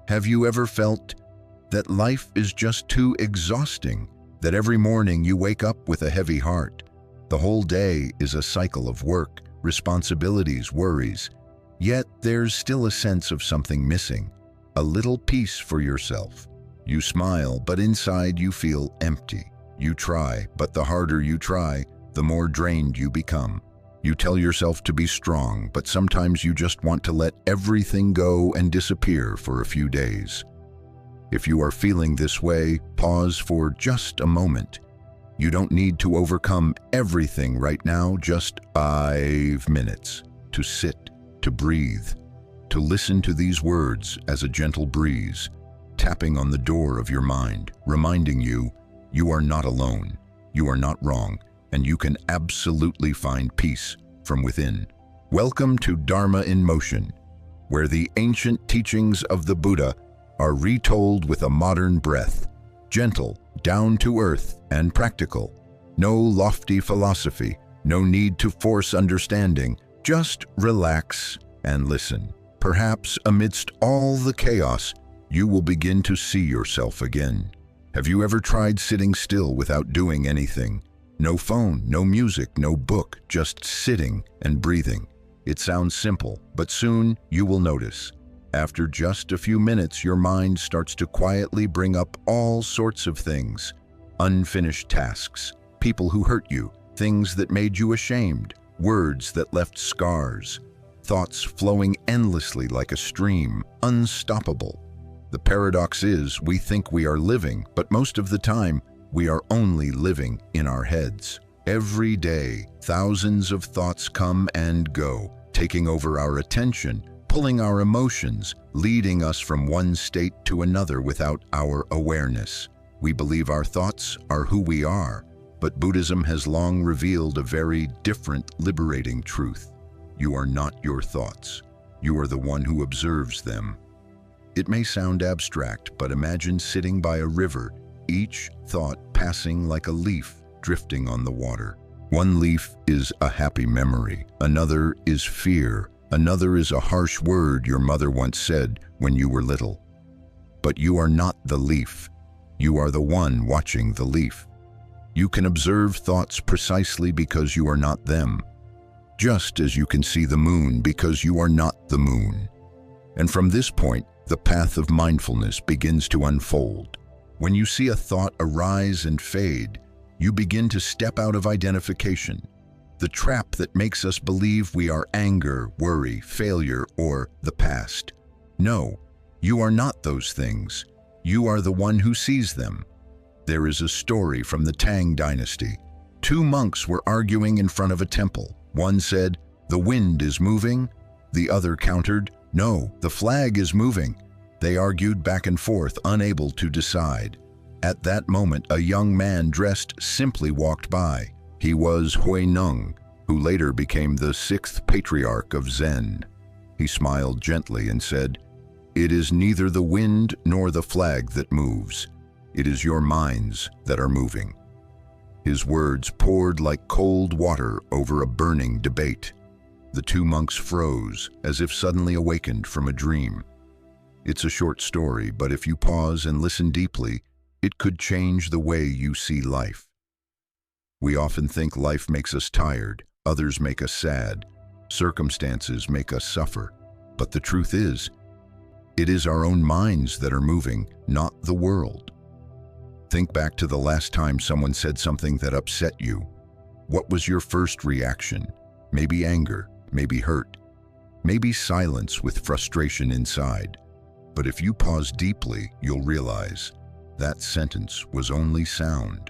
Have you ever felt that life is just too exhausting, that every morning you wake up with a heavy heart? The whole day is a cycle of work, responsibilities, worries. Yet there's still a sense of something missing, a little peace for yourself. You smile, but inside you feel empty. You try, but the harder you try, the more drained you become. You tell yourself to be strong, but sometimes you just want to let everything go and disappear for a few days. If you are feeling this way, pause for just a moment. You don't need to overcome everything right now, just 5 minutes to sit, to breathe, to listen to these words as a gentle breeze, tapping on the door of your mind, reminding you, you are not alone, you are not wrong, and you can absolutely find peace from within. Welcome to Dharma in Motion, where the ancient teachings of the Buddha are retold with a modern breath, gentle, down to earth, and practical. No lofty philosophy, no need to force understanding, just relax and listen. Perhaps amidst all the chaos, you will begin to see yourself again. Have you ever tried sitting still without doing anything? No phone, no music, no book, just sitting and breathing. It sounds simple, but soon you will notice. After just a few minutes, your mind starts to quietly bring up all sorts of things. Unfinished tasks, people who hurt you, things that made you ashamed, words that left scars, thoughts flowing endlessly like a stream, unstoppable. The paradox is, we think we are living, but most of the time, we are only living in our heads. Every day, thousands of thoughts come and go, taking over our attention, pulling our emotions, leading us from one state to another without our awareness. We believe our thoughts are who we are, but Buddhism has long revealed a very different, liberating truth. You are not your thoughts. You are the one who observes them. It may sound abstract, but imagine sitting by a river, each thought passing like a leaf drifting on the water. One leaf is a happy memory, another is fear, another is a harsh word your mother once said when you were little. But you are not the leaf. You are the one watching the leaf. You can observe thoughts precisely because you are not them, just as you can see the moon because you are not the moon. And from this point, the path of mindfulness begins to unfold. When you see a thought arise and fade, you begin to step out of identification, the trap that makes us believe we are anger, worry, failure, or the past. No, you are not those things. You are the one who sees them. There is a story from the Tang dynasty. 2 monks were arguing in front of a temple. One said, "The wind is moving." The other countered, "No, the flag is moving." They argued back and forth, unable to decide. At that moment, a young man dressed simply walked by. He was Hui Neng, who later became the 6th patriarch of Zen. He smiled gently and said, "It is neither the wind nor the flag that moves. It is your minds that are moving." His words poured like cold water over a burning debate. The 2 monks froze, as if suddenly awakened from a dream. It's a short story, but if you pause and listen deeply, it could change the way you see life. We often think life makes us tired, others make us sad, circumstances make us suffer. But the truth is, it is our own minds that are moving, not the world. Think back to the last time someone said something that upset you. What was your first reaction? Maybe anger, maybe hurt, maybe silence with frustration inside. But if you pause deeply, you'll realize that sentence was only sound.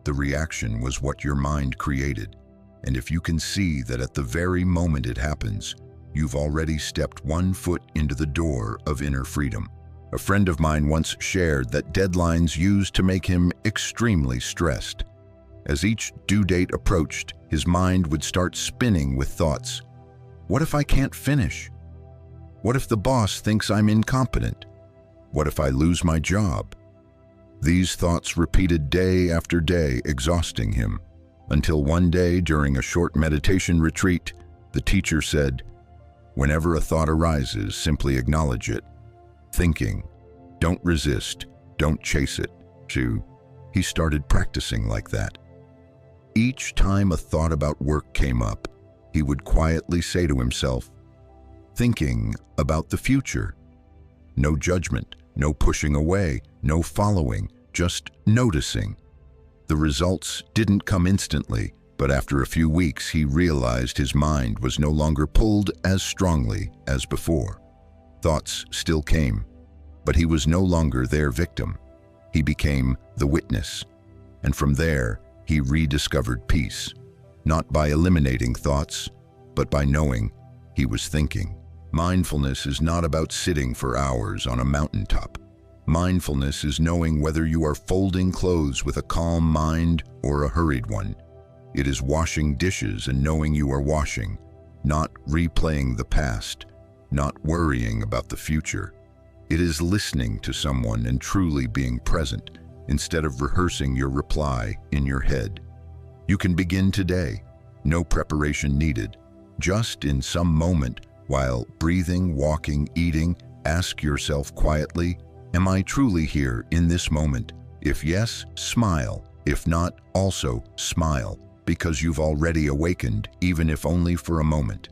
The reaction was what your mind created. And if you can see that at the very moment it happens, you've already stepped 1 foot into the door of inner freedom. A friend of mine once shared that deadlines used to make him extremely stressed. As each due date approached, his mind would start spinning with thoughts. What if I can't finish? What if the boss thinks I'm incompetent? What if I lose my job? These thoughts repeated day after day, exhausting him, until one day during a short meditation retreat, the teacher said, "Whenever a thought arises, simply acknowledge it. Thinking, Don't resist. Don't chase it. He started practicing like that. Each time a thought about work came up, he would quietly say to himself, thinking about the future. No judgment, no pushing away, no following, just noticing. The results didn't come instantly, but after a few weeks he realized his mind was no longer pulled as strongly as before. Thoughts still came, but he was no longer their victim. He became the witness, and from there he rediscovered peace, not by eliminating thoughts, but by knowing he was thinking. Mindfulness is not about sitting for hours on a mountaintop. Mindfulness is knowing whether you are folding clothes with a calm mind or a hurried one. It is washing dishes and knowing you are washing, not replaying the past, not worrying about the future. It is listening to someone and truly being present instead of rehearsing your reply in your head. You can begin today, no preparation needed. Just in some moment, while breathing, walking, eating, ask yourself quietly, am I truly here in this moment? If yes, smile. If not, also smile, because you've already awakened, even if only for a moment.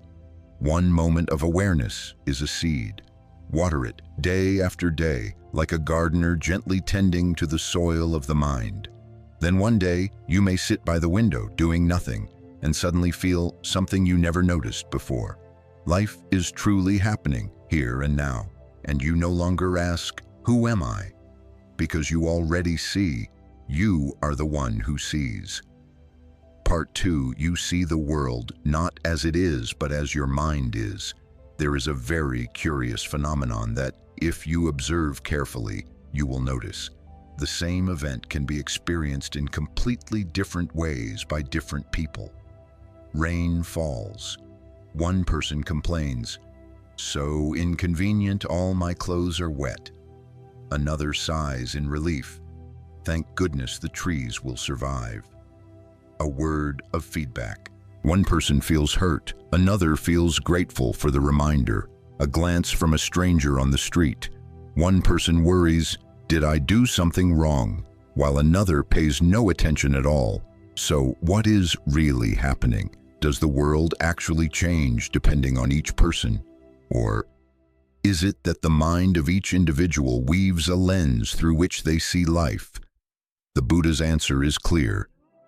One moment of awareness is a seed. Water it day after day, like a gardener gently tending to the soil of the mind. Then one day, you may sit by the window doing nothing and suddenly feel something you never noticed before. Life is truly happening here and now, and you no longer ask, "Who am I?" Because you already see, you are the one who sees. Part 2, you see the world not as it is, but as your mind is. There is a very curious phenomenon that, if you observe carefully, you will notice. The same event can be experienced in completely different ways by different people. Rain falls. One person complains, "So inconvenient, all my clothes are wet." Another sighs in relief, "Thank goodness the trees will survive." A word of feedback. One person feels hurt, another feels grateful for the reminder. A glance from a stranger on the street. One person worries, "Did I do something wrong?" while another pays no attention at all. So what is really happening? Does the world actually change depending on each person? Or is it that the mind of each individual weaves a lens through which they see life? The Buddha's answer is clear.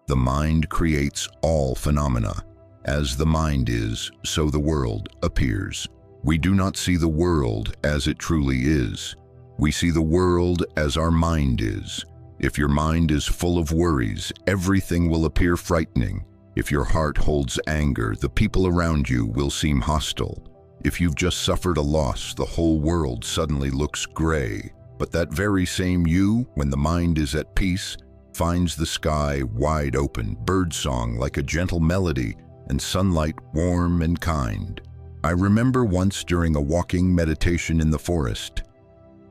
The mind creates all phenomena. As the mind is, so the world appears. We do not see the world as it truly is. We see the world as our mind is. If your mind is full of worries, everything will appear frightening. If your heart holds anger, the people around you will seem hostile. If you've just suffered a loss, the whole world suddenly looks gray. But that very same you, when the mind is at peace, finds the sky wide open, birdsong like a gentle melody, and sunlight warm and kind. I remember once during a walking meditation in the forest,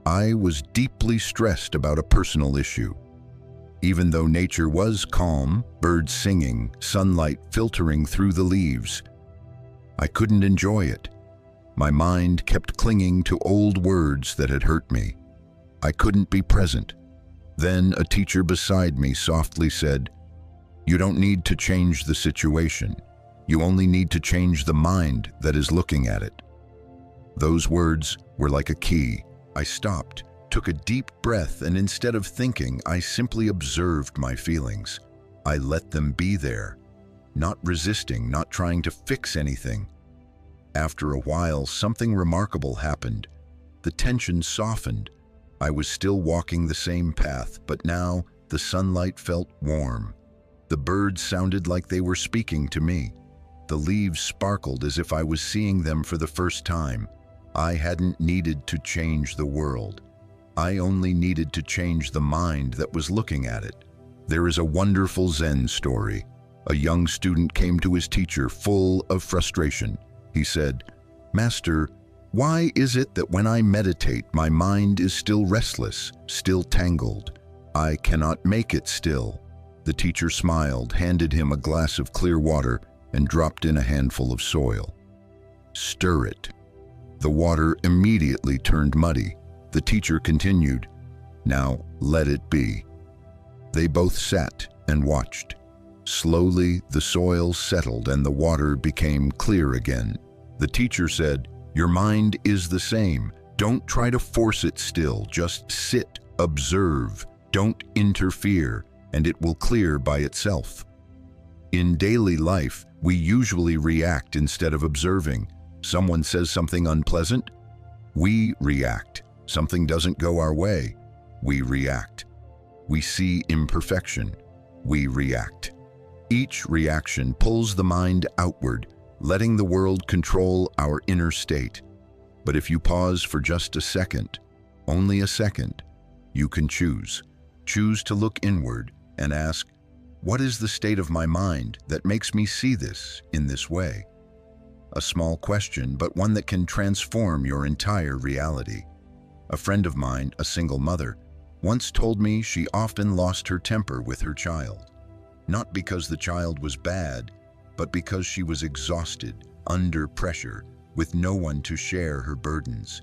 I was deeply stressed about a personal issue. Even though nature was calm, birds singing, sunlight filtering through the leaves, I couldn't enjoy it. My mind kept clinging to old words that had hurt me. I couldn't be present. Then a teacher beside me softly said, "You don't need to change the situation. You only need to change the mind that is looking at it." Those words were like a key. I stopped, took a deep breath, and instead of thinking, I simply observed my feelings. I let them be there, not resisting, not trying to fix anything. After a while, something remarkable happened. The tension softened. I was still walking the same path, but now the sunlight felt warm. The birds sounded like they were speaking to me. The leaves sparkled as if I was seeing them for the first time. I hadn't needed to change the world. I only needed to change the mind that was looking at it. There is a wonderful Zen story. A young student came to his teacher full of frustration. He said, "Master, why is it that when I meditate, my mind is still restless, still tangled? I cannot make it still." The teacher smiled, handed him a glass of clear water, and dropped in a handful of soil. "Stir it." The water immediately turned muddy. The teacher continued, "Now let it be." They both sat and watched. Slowly, the soil settled and the water became clear again. The teacher said, "Your mind is the same. Don't try to force it still. Just sit, observe, don't interfere, and it will clear by itself." In daily life, we usually react instead of observing. Someone says something unpleasant, we react. Something doesn't go our way, we react. We see imperfection, we react. Each reaction pulls the mind outward, letting the world control our inner state. But if you pause for just a second, only a second, you can choose. Choose to look inward and ask, what is the state of my mind that makes me see this in this way? A small question, but one that can transform your entire reality. A friend of mine, a single mother, once told me she often lost her temper with her child. Not because the child was bad, but because she was exhausted, under pressure, with no one to share her burdens.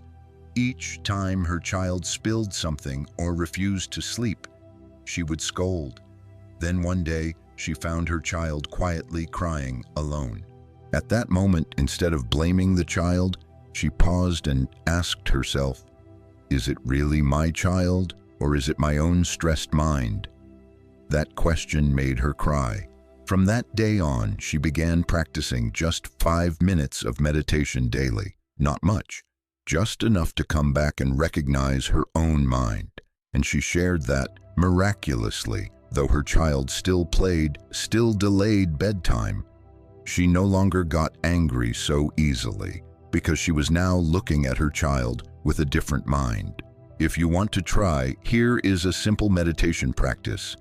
Each time her child spilled something or refused to sleep, she would scold. Then one day, she found her child quietly crying alone. At that moment, instead of blaming the child, she paused and asked herself, is it really my child, or is it my own stressed mind? That question made her cry. From that day on, she began practicing just 5 minutes of meditation daily. Not much, just enough to come back and recognize her own mind. And she shared that, miraculously, though her child still delayed bedtime, she no longer got angry so easily because she was now looking at her child with a different mind. If you want to try, here is a simple meditation practice.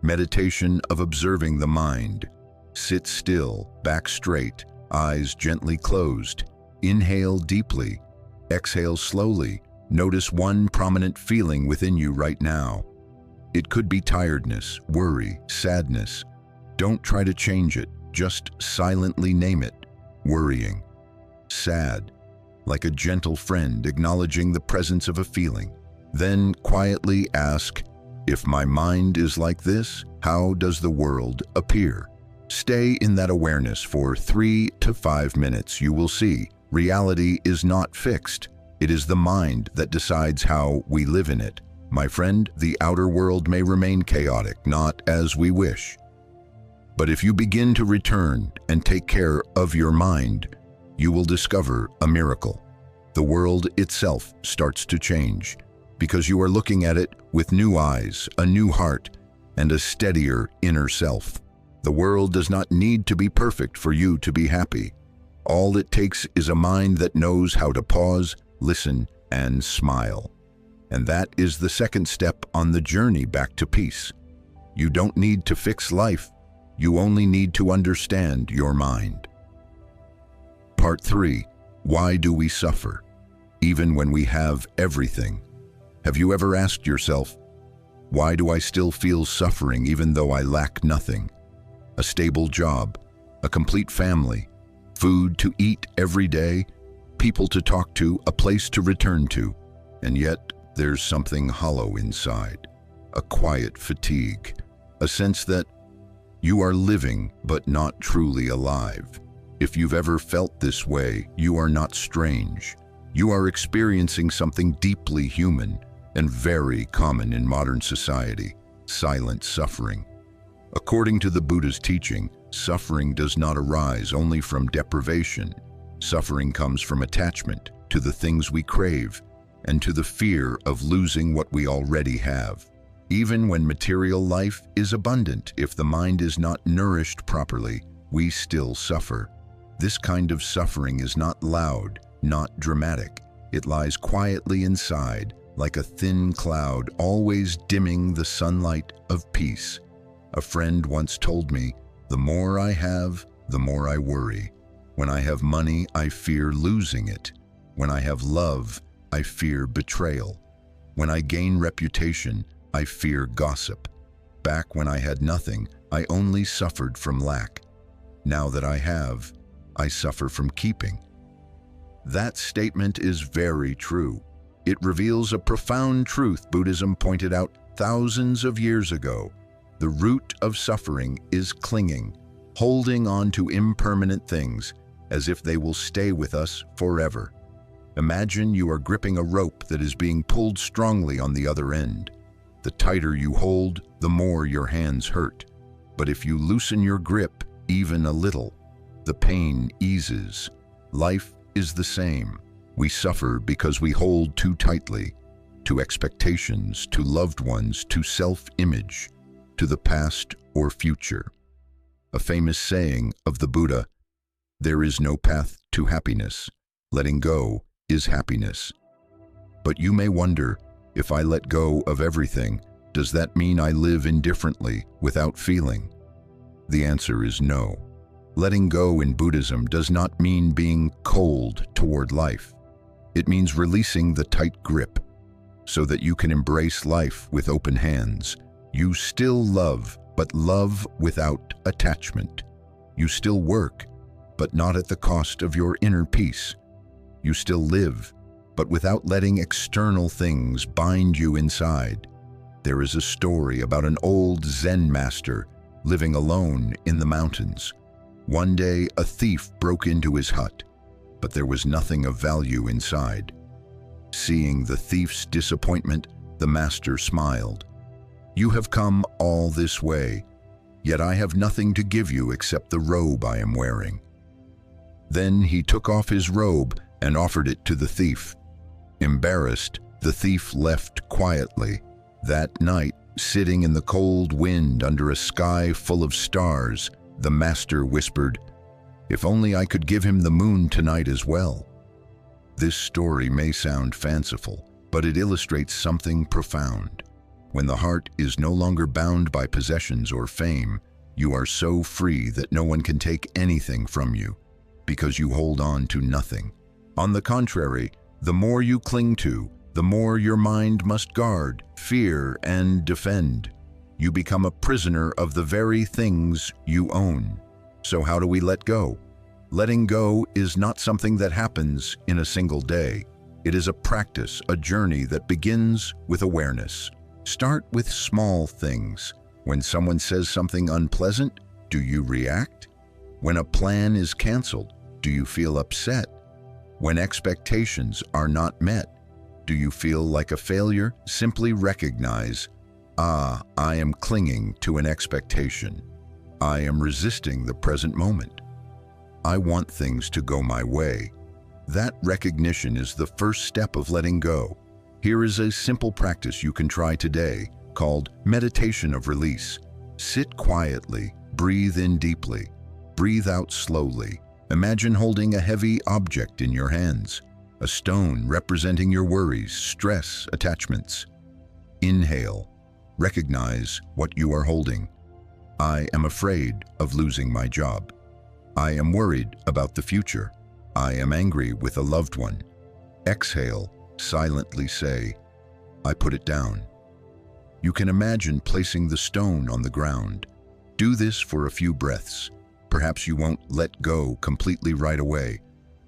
Meditation of observing the mind. Sit still, back straight, eyes gently closed. Inhale deeply, exhale slowly. Notice one prominent feeling within you right now. It could be tiredness, worry, sadness. Don't try to change it, just silently name it. Worrying, sad, like a gentle friend acknowledging the presence of a feeling. Then quietly ask, if my mind is like this, how does the world appear? Stay in that awareness for 3 to 5 minutes. You will see, reality is not fixed. It is the mind that decides how we live in it. My friend, the outer world may remain chaotic, not as we wish. But if you begin to return and take care of your mind, you will discover a miracle. The world itself starts to change because you are looking at it with new eyes, a new heart, and a steadier inner self. The world does not need to be perfect for you to be happy. All it takes is a mind that knows how to pause, listen, and smile. And that is the second step on the journey back to peace. You don't need to fix life. You only need to understand your mind. Part 3. Why do we suffer, even when we have everything? Have you ever asked yourself, why do I still feel suffering even though I lack nothing? A stable job, a complete family, food to eat every day, people to talk to, a place to return to, and yet there's something hollow inside, a quiet fatigue, a sense that you are living but not truly alive. If you've ever felt this way, you are not strange. You are experiencing something deeply human and very common in modern society, silent suffering. According to the Buddha's teaching, suffering does not arise only from deprivation. Suffering comes from attachment to the things we crave and to the fear of losing what we already have. Even when material life is abundant, if the mind is not nourished properly, we still suffer. This kind of suffering is not loud, not dramatic. It lies quietly inside, like a thin cloud, always dimming the sunlight of peace. A friend once told me, the more I have, the more I worry. When I have money, I fear losing it. When I have love, I fear betrayal. When I gain reputation, I fear gossip. Back when I had nothing, I only suffered from lack. Now that I have, I suffer from keeping. That statement is very true. It reveals a profound truth Buddhism pointed out thousands of years ago. The root of suffering is clinging, holding on to impermanent things as if they will stay with us forever. Imagine you are gripping a rope that is being pulled strongly on the other end. The tighter you hold, the more your hands hurt. But if you loosen your grip even a little, the pain eases. Life is the same. We suffer because we hold too tightly, to expectations, to loved ones, to self-image, to the past or future. A famous saying of the Buddha, "There is no path to happiness. Letting go is happiness." But you may wonder, if I let go of everything, does that mean I live indifferently, without feeling? The answer is no. Letting go in Buddhism does not mean being cold toward life. It means releasing the tight grip so that you can embrace life with open hands. You still love, but love without attachment. You still work, but not at the cost of your inner peace. You still live, but without letting external things bind you inside. There is a story about an old Zen master living alone in the mountains. One day, a thief broke into his hut, but there was nothing of value inside. Seeing the thief's disappointment, the master smiled. "You have come all this way, yet I have nothing to give you except the robe I am wearing." Then he took off his robe and offered it to the thief. Embarrassed, the thief left quietly. That night, sitting in the cold wind under a sky full of stars, the master whispered, "If only I could give him the moon tonight as well." This story may sound fanciful, but it illustrates something profound. When the heart is no longer bound by possessions or fame, you are so free that no one can take anything from you, because you hold on to nothing. On the contrary, the more you cling to, the more your mind must guard, fear, and defend. You become a prisoner of the very things you own. So how do we let go? Letting go is not something that happens in a single day. It is a practice, a journey that begins with awareness. Start with small things. When someone says something unpleasant, do you react? When a plan is canceled, do you feel upset? When expectations are not met, do you feel like a failure? Simply recognize, I am clinging to an expectation. I am resisting the present moment. I want things to go my way. That recognition is the first step of letting go. Here is a simple practice you can try today called meditation of release. Sit quietly, breathe in deeply, breathe out slowly. Imagine holding a heavy object in your hands, a stone representing your worries, stress, attachments. Inhale. Recognize what you are holding. I am afraid of losing my job. I am worried about the future. I am angry with a loved one. Exhale. Silently say, I put it down. You can imagine placing the stone on the ground. Do this for a few breaths. Perhaps you won't let go completely right away,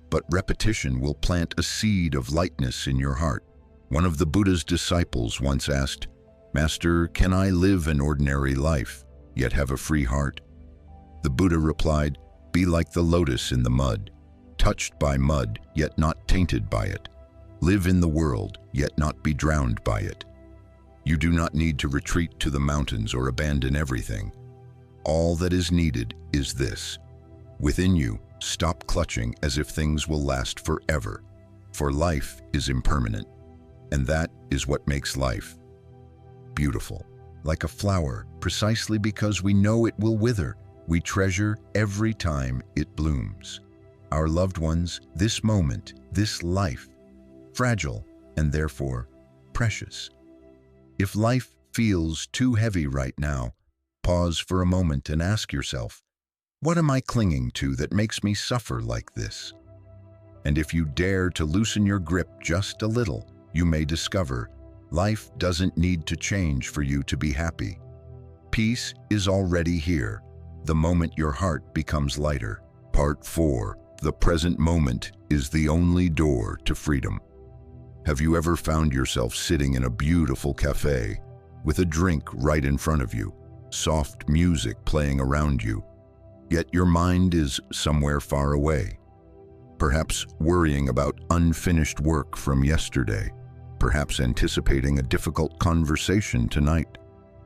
but repetition will plant a seed of lightness in your heart. One of the Buddha's disciples once asked, "Master, can I live an ordinary life, yet have a free heart?" The Buddha replied, "Be like the lotus in the mud, touched by mud, yet not tainted by it. Live in the world, yet not be drowned by it." You do not need to retreat to the mountains or abandon everything. All that is needed is this. Within you, stop clutching as if things will last forever, for life is impermanent, and that is what makes life beautiful. Like a flower, precisely because we know it will wither, we treasure every time it blooms. Our loved ones, this moment, this life, fragile and therefore precious. If life feels too heavy right now, pause for a moment and ask yourself, what am I clinging to that makes me suffer like this? And if you dare to loosen your grip just a little, you may discover life doesn't need to change for you to be happy. Peace is already here, the moment your heart becomes lighter. Part 4. The present moment is the only door to freedom. Have you ever found yourself sitting in a beautiful cafe with a drink right in front of you, soft music playing around you, yet your mind is somewhere far away? Perhaps worrying about unfinished work from yesterday, perhaps anticipating a difficult conversation tonight,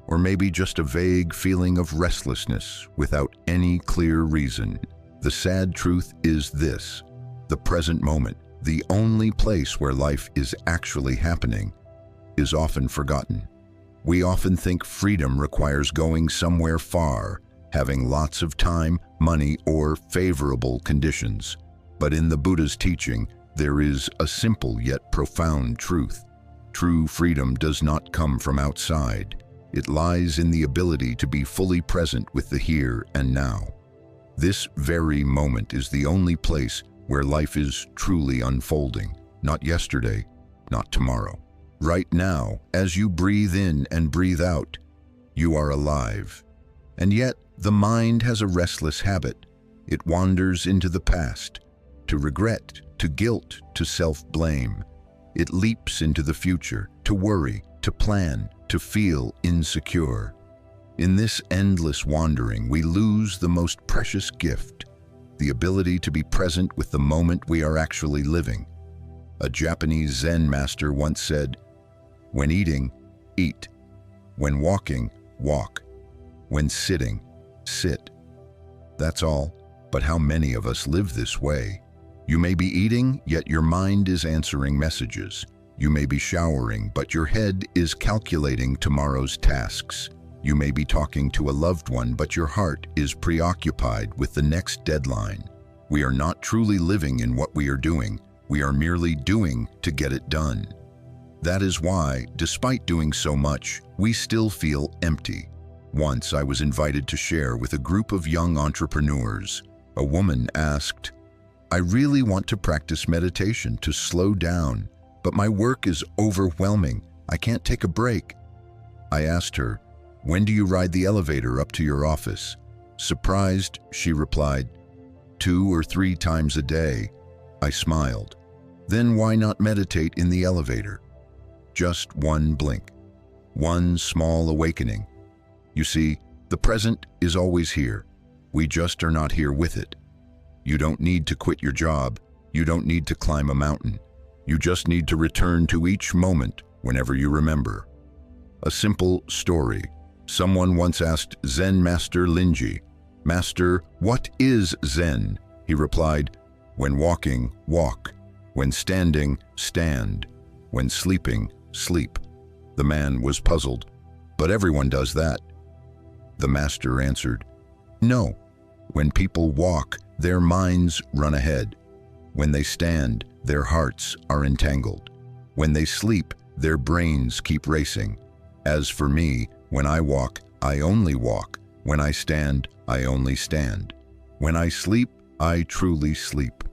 or maybe just a vague feeling of restlessness without any clear reason. The sad truth is this: the present moment, the only place where life is actually happening, is often forgotten. We often think freedom requires going somewhere far, having lots of time, money, or favorable conditions. But in the Buddha's teaching, there is a simple yet profound truth. True freedom does not come from outside. It lies in the ability to be fully present with the here and now. This very moment is the only place where life is truly unfolding, not yesterday, not tomorrow. Right now, as you breathe in and breathe out, you are alive. And yet, the mind has a restless habit. It wanders into the past, to regret, to guilt, to self-blame. It leaps into the future, to worry, to plan, to feel insecure. In this endless wandering, we lose the most precious gift, the ability to be present with the moment we are actually living. A Japanese Zen master once said, "When eating, eat. When walking, walk. When sitting, sit." That's all, but how many of us live this way? You may be eating, yet your mind is answering messages. You may be showering, but your head is calculating tomorrow's tasks. You may be talking to a loved one, but your heart is preoccupied with the next deadline. We are not truly living in what we are doing. We are merely doing to get it done. That is why, despite doing so much, we still feel empty. Once I was invited to share with a group of young entrepreneurs. A woman asked, "I really want to practice meditation to slow down, but my work is overwhelming. I can't take a break." I asked her, "When do you ride the elevator up to your office?" Surprised, she replied, 2 or 3 times a day. I smiled. Then why not meditate in the elevator? Just one blink, one small awakening. You see, the present is always here. We just are not here with it. You don't need to quit your job. You don't need to climb a mountain. You just need to return to each moment whenever you remember. A simple story. Someone once asked Zen Master Linji, "Master, what is Zen?" He replied, "When walking, walk. When standing, stand. When sleeping, sleep." The man was puzzled. "But everyone does that." The master answered, "No. When people walk, their minds run ahead. When they stand, their hearts are entangled. When they sleep, their brains keep racing. As for me, when I walk, I only walk. When I stand, I only stand. When I sleep, I truly sleep."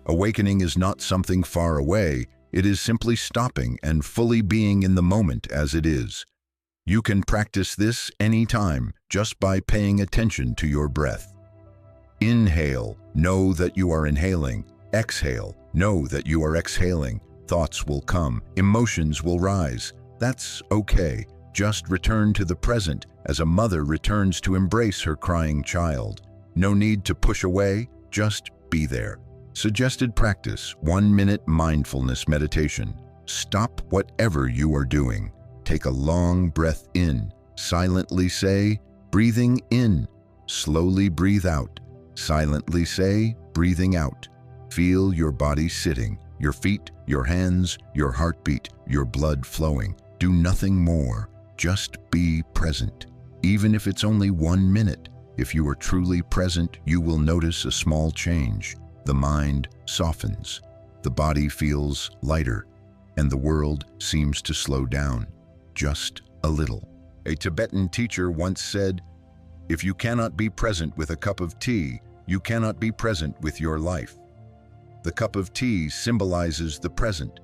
Awakening is not something far away. It is simply stopping and fully being in the moment as it is. You can practice this anytime just by paying attention to your breath. Inhale, know that you are inhaling. Exhale, know that you are exhaling. Thoughts will come, emotions will rise. That's okay. Just return to the present as a mother returns to embrace her crying child. No need to push away, just be there. Suggested practice: 1-minute mindfulness meditation. Stop whatever you are doing. Take a long breath in. Silently say, breathing in. Slowly breathe out. Silently say, breathing out. Feel your body sitting, your feet, your hands, your heartbeat, your blood flowing. Do nothing more. Just be present. Even if it's only 1 minute, if you are truly present, you will notice a small change. The mind softens, the body feels lighter, and the world seems to slow down, just a little. A Tibetan teacher once said, "If you cannot be present with a cup of tea, you cannot be present with your life." The cup of tea symbolizes the present.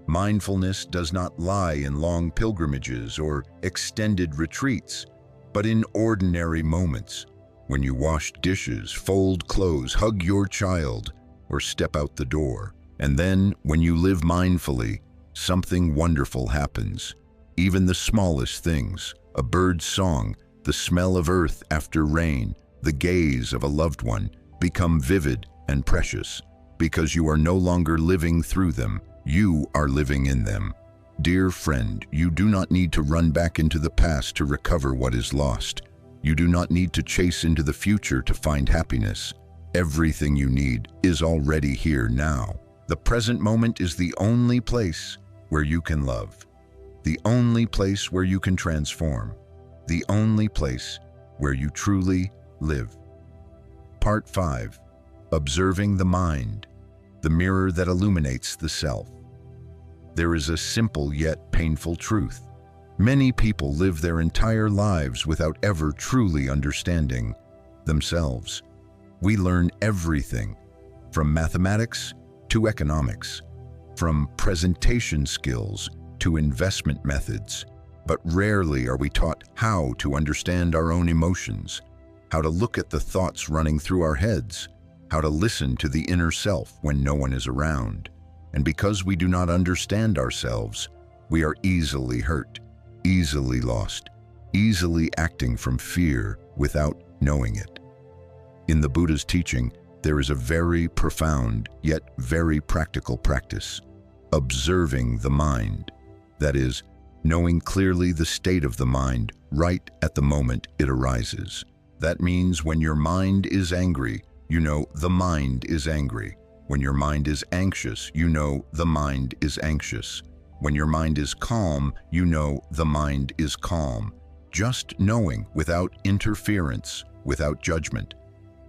Mindfulness does not lie in long pilgrimages or extended retreats, but in ordinary moments. When you wash dishes, fold clothes, hug your child, or step out the door. And then, when you live mindfully, something wonderful happens. Even the smallest things, a bird's song, the smell of earth after rain, the gaze of a loved one, become vivid and precious. Because you are no longer living through them, you are living in them. Dear friend, you do not need to run back into the past to recover what is lost. You do not need to chase into the future to find happiness. Everything you need is already here now. The present moment is the only place where you can love, the only place where you can transform, the only place where you truly live. Part 5. Observing the mind, the mirror that illuminates the self. There is a simple yet painful truth. Many people live their entire lives without ever truly understanding themselves. We learn everything, from mathematics to economics, from presentation skills to investment methods, but rarely are we taught how to understand our own emotions, how to look at the thoughts running through our heads, how to listen to the inner self when no one is around. And because we do not understand ourselves, we are easily hurt, easily lost, easily acting from fear without knowing it. In the Buddha's teaching, there is a very profound yet very practical practice: observing the mind. That is, knowing clearly the state of the mind right at the moment it arises. That means when your mind is angry, you know the mind is angry. When your mind is anxious, you know the mind is anxious. When your mind is calm, you know the mind is calm. Just knowing without interference, without judgment.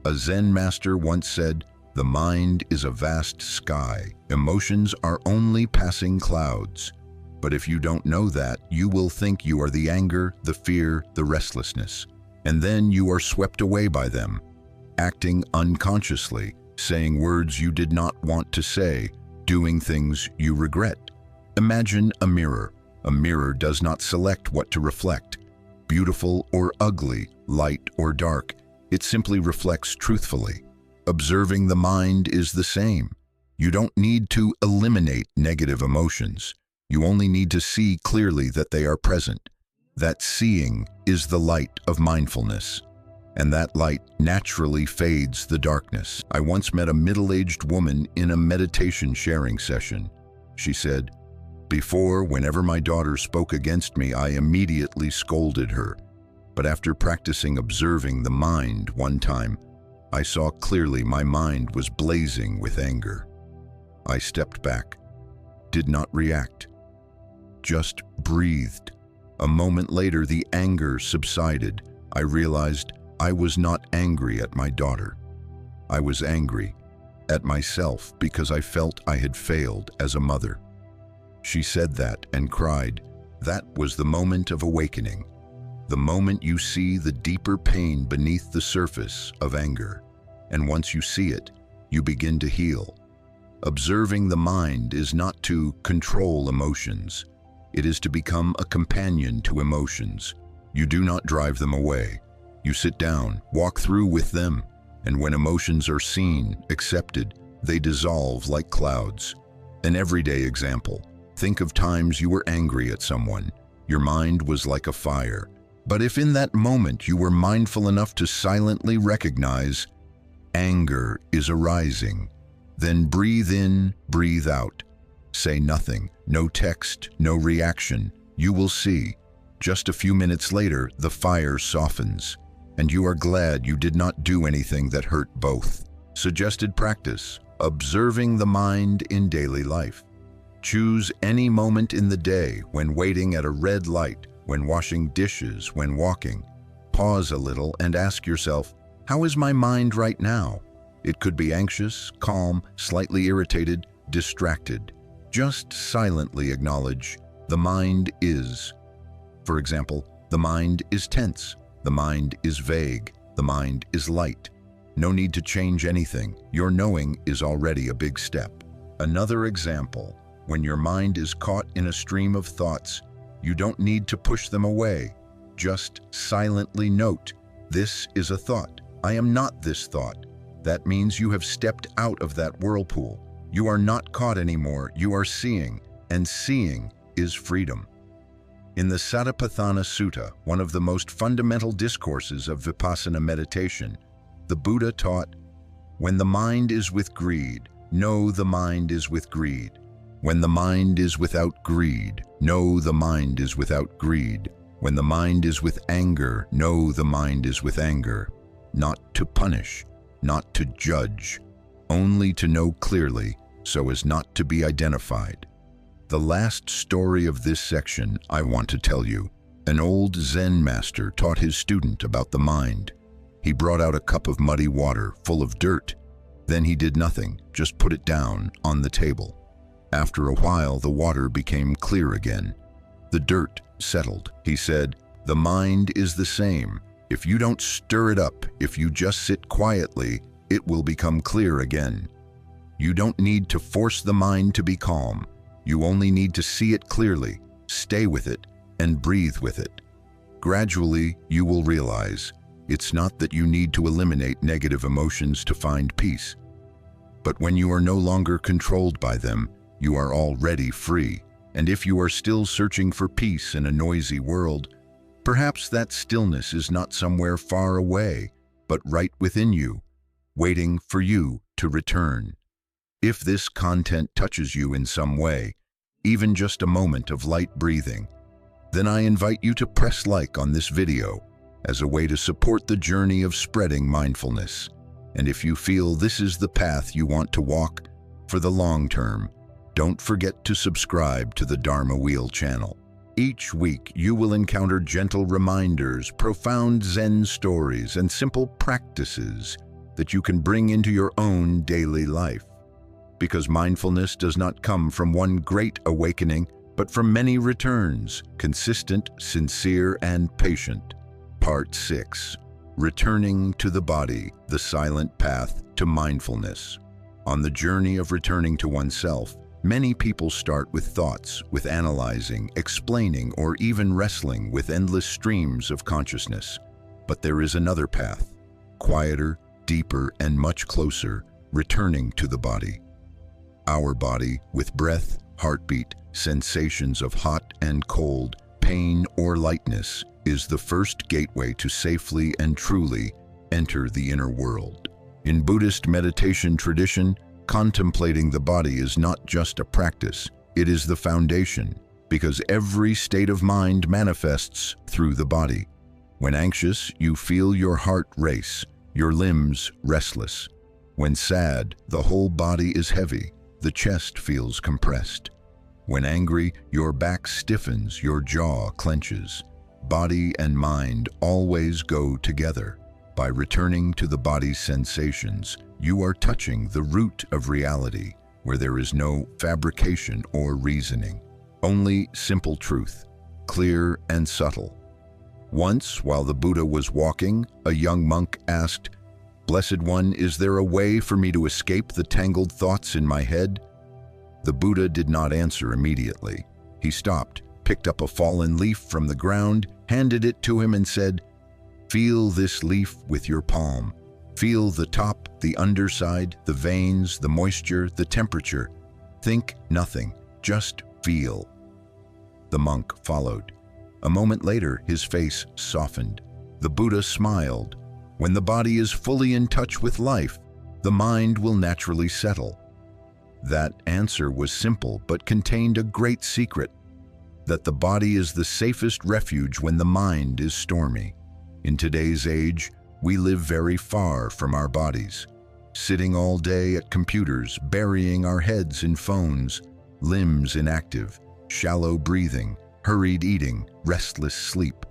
A Zen master once said, "The mind is a vast sky. Emotions are only passing clouds." But if you don't know that, you will think you are the anger, the fear, the restlessness. And then you are swept away by them, acting unconsciously, saying words you did not want to say, doing things you regret. Imagine a mirror. A mirror does not select what to reflect, beautiful or ugly, light or dark. It simply reflects truthfully. Observing the mind is the same. You don't need to eliminate negative emotions. You only need to see clearly that they are present. That seeing is the light of mindfulness, and that light naturally fades the darkness. I once met a middle-aged woman in a meditation sharing session. She said, "Before, whenever my daughter spoke against me, I immediately scolded her. But after practicing observing the mind one time, I saw clearly my mind was blazing with anger. I stepped back, did not react, just breathed. A moment later, the anger subsided. I realized I was not angry at my daughter. I was angry at myself because I felt I had failed as a mother." She said that and cried. That was the moment of awakening. The moment you see the deeper pain beneath the surface of anger. And once you see it, you begin to heal. Observing the mind is not to control emotions. It is to become a companion to emotions. You do not drive them away. You sit down, walk through with them, and when emotions are seen, accepted, they dissolve like clouds. An everyday example. Think of times you were angry at someone. Your mind was like a fire. But if in that moment you were mindful enough to silently recognize anger is arising, then breathe in, breathe out. Say nothing, no text, no reaction. You will see. Just a few minutes later, the fire softens, and you are glad you did not do anything that hurt both. Suggested practice: observing the mind in daily life. Choose any moment in the day, when waiting at a red light, when washing dishes, when walking. Pause a little and ask yourself, how is my mind right now? It could be anxious, calm, slightly irritated, distracted. Just silently acknowledge, the mind is. For example, the mind is tense, the mind is vague, the mind is light. No need to change anything. Your knowing is already a big step. Another example, when your mind is caught in a stream of thoughts, you don't need to push them away. Just silently note, this is a thought. I am not this thought. That means you have stepped out of that whirlpool. You are not caught anymore. You are seeing. and seeing is freedom. In the Satipatthana Sutta, one of the most fundamental discourses of Vipassana meditation, the Buddha taught, "When the mind is with greed, know the mind is with greed. When the mind is without greed, know the mind is without greed. When the mind is with anger, know the mind is with anger." Not to punish, not to judge, only to know clearly so as not to be identified. The last story of this section I want to tell you. An old Zen master taught his student about the mind. He brought out a cup of muddy water full of dirt. Then he did nothing, just put it down on the table. After a while, the water became clear again. The dirt settled. He said, "The mind is the same. If you don't stir it up, if you just sit quietly, it will become clear again. You don't need to force the mind to be calm. You only need to see it clearly, stay with it, and breathe with it. Gradually, you will realize it's not that you need to eliminate negative emotions to find peace. But when you are no longer controlled by them, you are already free. And if you are still searching for peace in a noisy world, perhaps that stillness is not somewhere far away, but right within you, waiting for you to return." If this content touches you in some way, even just a moment of light breathing, then I invite you to press like on this video as a way to support the journey of spreading mindfulness. And if you feel this is the path you want to walk for the long term, don't forget to subscribe to the Dharma Wheel channel. Each week, you will encounter gentle reminders, profound Zen stories, and simple practices that you can bring into your own daily life. Because mindfulness does not come from one great awakening, but from many returns, consistent, sincere, and patient. Part 6. Returning to the Body, the Silent Path to Mindfulness. On the journey of returning to oneself, many people start with thoughts, with analyzing, explaining, or even wrestling with endless streams of consciousness. But there is another path, quieter, deeper, and much closer, returning to the body. Our body, with breath, heartbeat, sensations of hot and cold, pain or lightness, is the first gateway to safely and truly enter the inner world. In Buddhist meditation tradition, contemplating the body is not just a practice, it is the foundation, because every state of mind manifests through the body. When anxious, you feel your heart race, your limbs restless. When sad, the whole body is heavy, the chest feels compressed. When angry, your back stiffens, your jaw clenches. Body and mind always go together. By returning to the body's sensations, you are touching the root of reality, where there is no fabrication or reasoning, only simple truth, clear and subtle. Once, while the Buddha was walking, a young monk asked, "Blessed One, is there a way for me to escape the tangled thoughts in my head?" The Buddha did not answer immediately. He stopped, picked up a fallen leaf from the ground, handed it to him and said, "Feel this leaf with your palm. Feel the top, the underside, the veins, the moisture, the temperature. Think nothing, just feel." The monk followed. A moment later, his face softened. The Buddha smiled. When the body is fully in touch with life, the mind will naturally settle. That answer was simple but contained a great secret, that the body is the safest refuge when the mind is stormy. In today's age, we live very far from our bodies, sitting all day at computers, burying our heads in phones, limbs inactive, shallow breathing, hurried eating, restless sleep.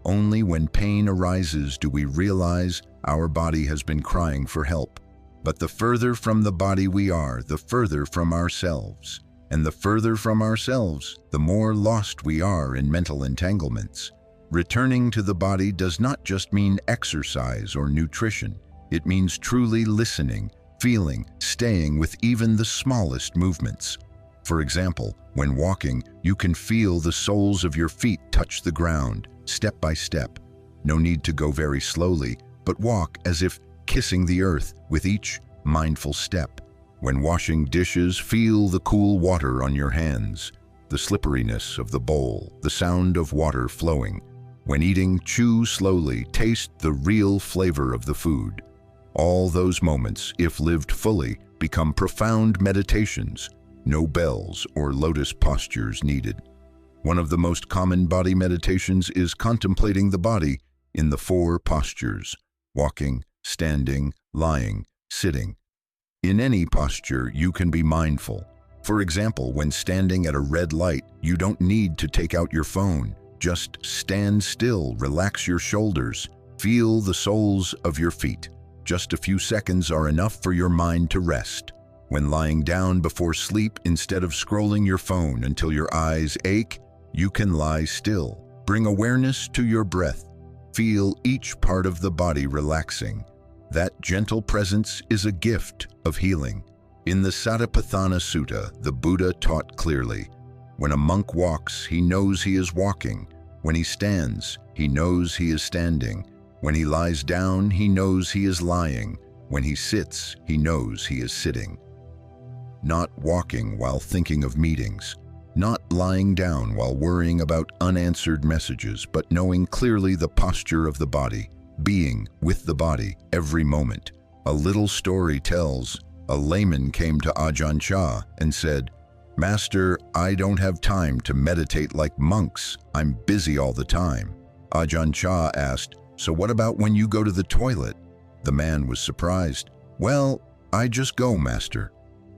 Only when pain arises do we realize our body has been crying for help. But the further from the body we are, the further from ourselves. And the further from ourselves, the more lost we are in mental entanglements. Returning to the body does not just mean exercise or nutrition. It means truly listening, feeling, staying with even the smallest movements. For example, when walking, you can feel the soles of your feet touch the ground, step by step. No need to go very slowly, but walk as if kissing the earth with each mindful step. When washing dishes, feel the cool water on your hands, the slipperiness of the bowl, the sound of water flowing. When eating, chew slowly, taste the real flavor of the food. All those moments, if lived fully, become profound meditations. No bells or lotus postures needed. One of the most common body meditations is contemplating the body in the 4 postures: walking, standing, lying, sitting. In any posture, you can be mindful. For example, when standing at a red light, you don't need to take out your phone. Just stand still, relax your shoulders, feel the soles of your feet. Just a few seconds are enough for your mind to rest. When lying down before sleep, instead of scrolling your phone until your eyes ache, you can lie still. Bring awareness to your breath. Feel each part of the body relaxing. That gentle presence is a gift of healing. In the Satipatthana Sutta, the Buddha taught clearly, when a monk walks, he knows he is walking. When he stands, he knows he is standing. When he lies down, he knows he is lying. When he sits, he knows he is sitting. Not walking while thinking of meetings, not lying down while worrying about unanswered messages, but knowing clearly the posture of the body, being with the body every moment. A little story tells, a layman came to Ajahn Chah and said, "Master, I don't have time to meditate like monks. I'm busy all the time." Ajahn Chah asked, "So what about when you go to the toilet?" The man was surprised. "Well, I just go, Master."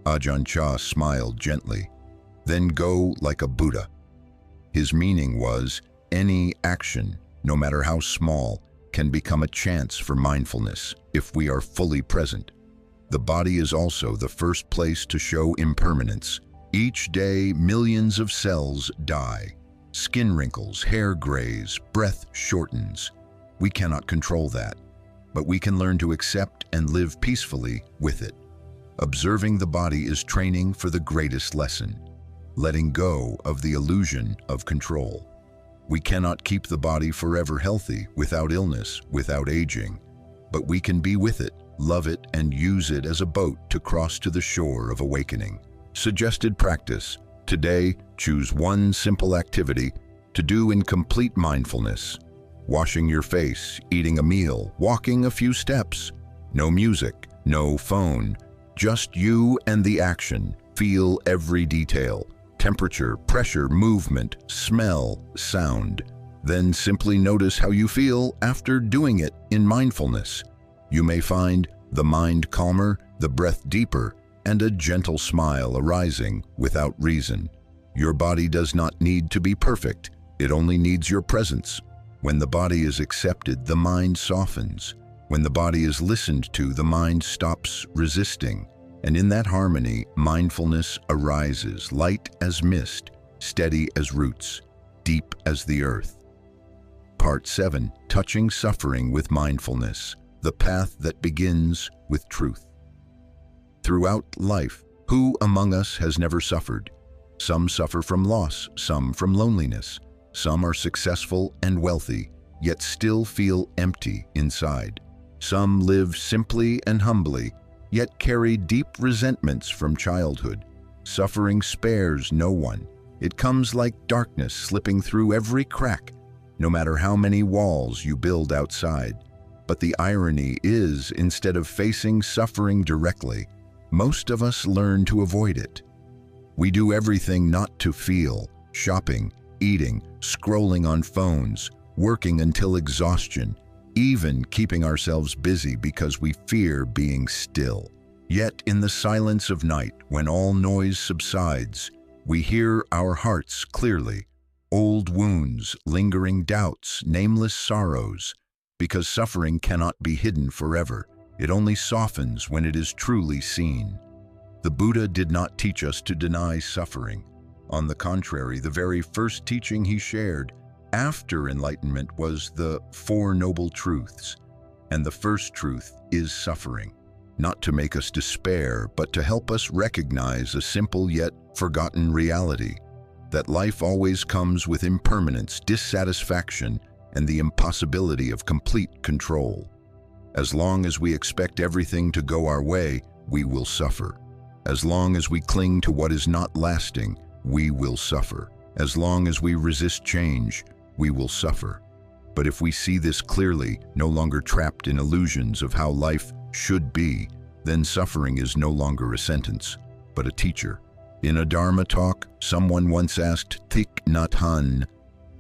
Ajahn Chah smiled gently. "Then go like a Buddha." His meaning was, any action, no matter how small, can become a chance for mindfulness if we are fully present. The body is also the first place to show impermanence. Each day, millions of cells die. Skin wrinkles, hair grays, breath shortens. We cannot control that, but we can learn to accept and live peacefully with it. Observing the body is training for the greatest lesson, letting go of the illusion of control. We cannot keep the body forever healthy, without illness, without aging, but we can be with it, love it, and use it as a boat to cross to the shore of awakening. Suggested practice. Today, choose one simple activity to do in complete mindfulness. Washing your face, eating a meal, walking a few steps. No music, no phone, just you and the action. Feel every detail: temperature, pressure, movement, smell, sound. Then simply notice how you feel after doing it in mindfulness. You may find the mind calmer, the breath deeper, and a gentle smile arising without reason. Your body does not need to be perfect. It only needs your presence. When the body is accepted, the mind softens. When the body is listened to, the mind stops resisting. And in that harmony, mindfulness arises, light as mist, steady as roots, deep as the earth. Part 7. Touching Suffering with Mindfulness, the path that begins with truth. Throughout life, who among us has never suffered? Some suffer from loss, some from loneliness. Some are successful and wealthy, yet still feel empty inside. Some live simply and humbly, yet carry deep resentments from childhood. Suffering spares no one. It comes like darkness slipping through every crack, no matter how many walls you build outside. But the irony is, instead of facing suffering directly, most of us learn to avoid it. We do everything not to feel: shopping, eating, scrolling on phones, working until exhaustion, even keeping ourselves busy because we fear being still. Yet in the silence of night, when all noise subsides, we hear our hearts clearly. Old wounds, lingering doubts, nameless sorrows, because suffering cannot be hidden forever. It only softens when it is truly seen. The Buddha did not teach us to deny suffering. On the contrary, the very first teaching he shared after enlightenment was the Four Noble Truths. And the first truth is suffering, not to make us despair, but to help us recognize a simple yet forgotten reality, that life always comes with impermanence, dissatisfaction, and the impossibility of complete control. As long as we expect everything to go our way, we will suffer. As long as we cling to what is not lasting, we will suffer. As long as we resist change, we will suffer. But if we see this clearly, no longer trapped in illusions of how life should be, then suffering is no longer a sentence, but a teacher. In a Dharma talk, someone once asked Thich Nhat Hanh,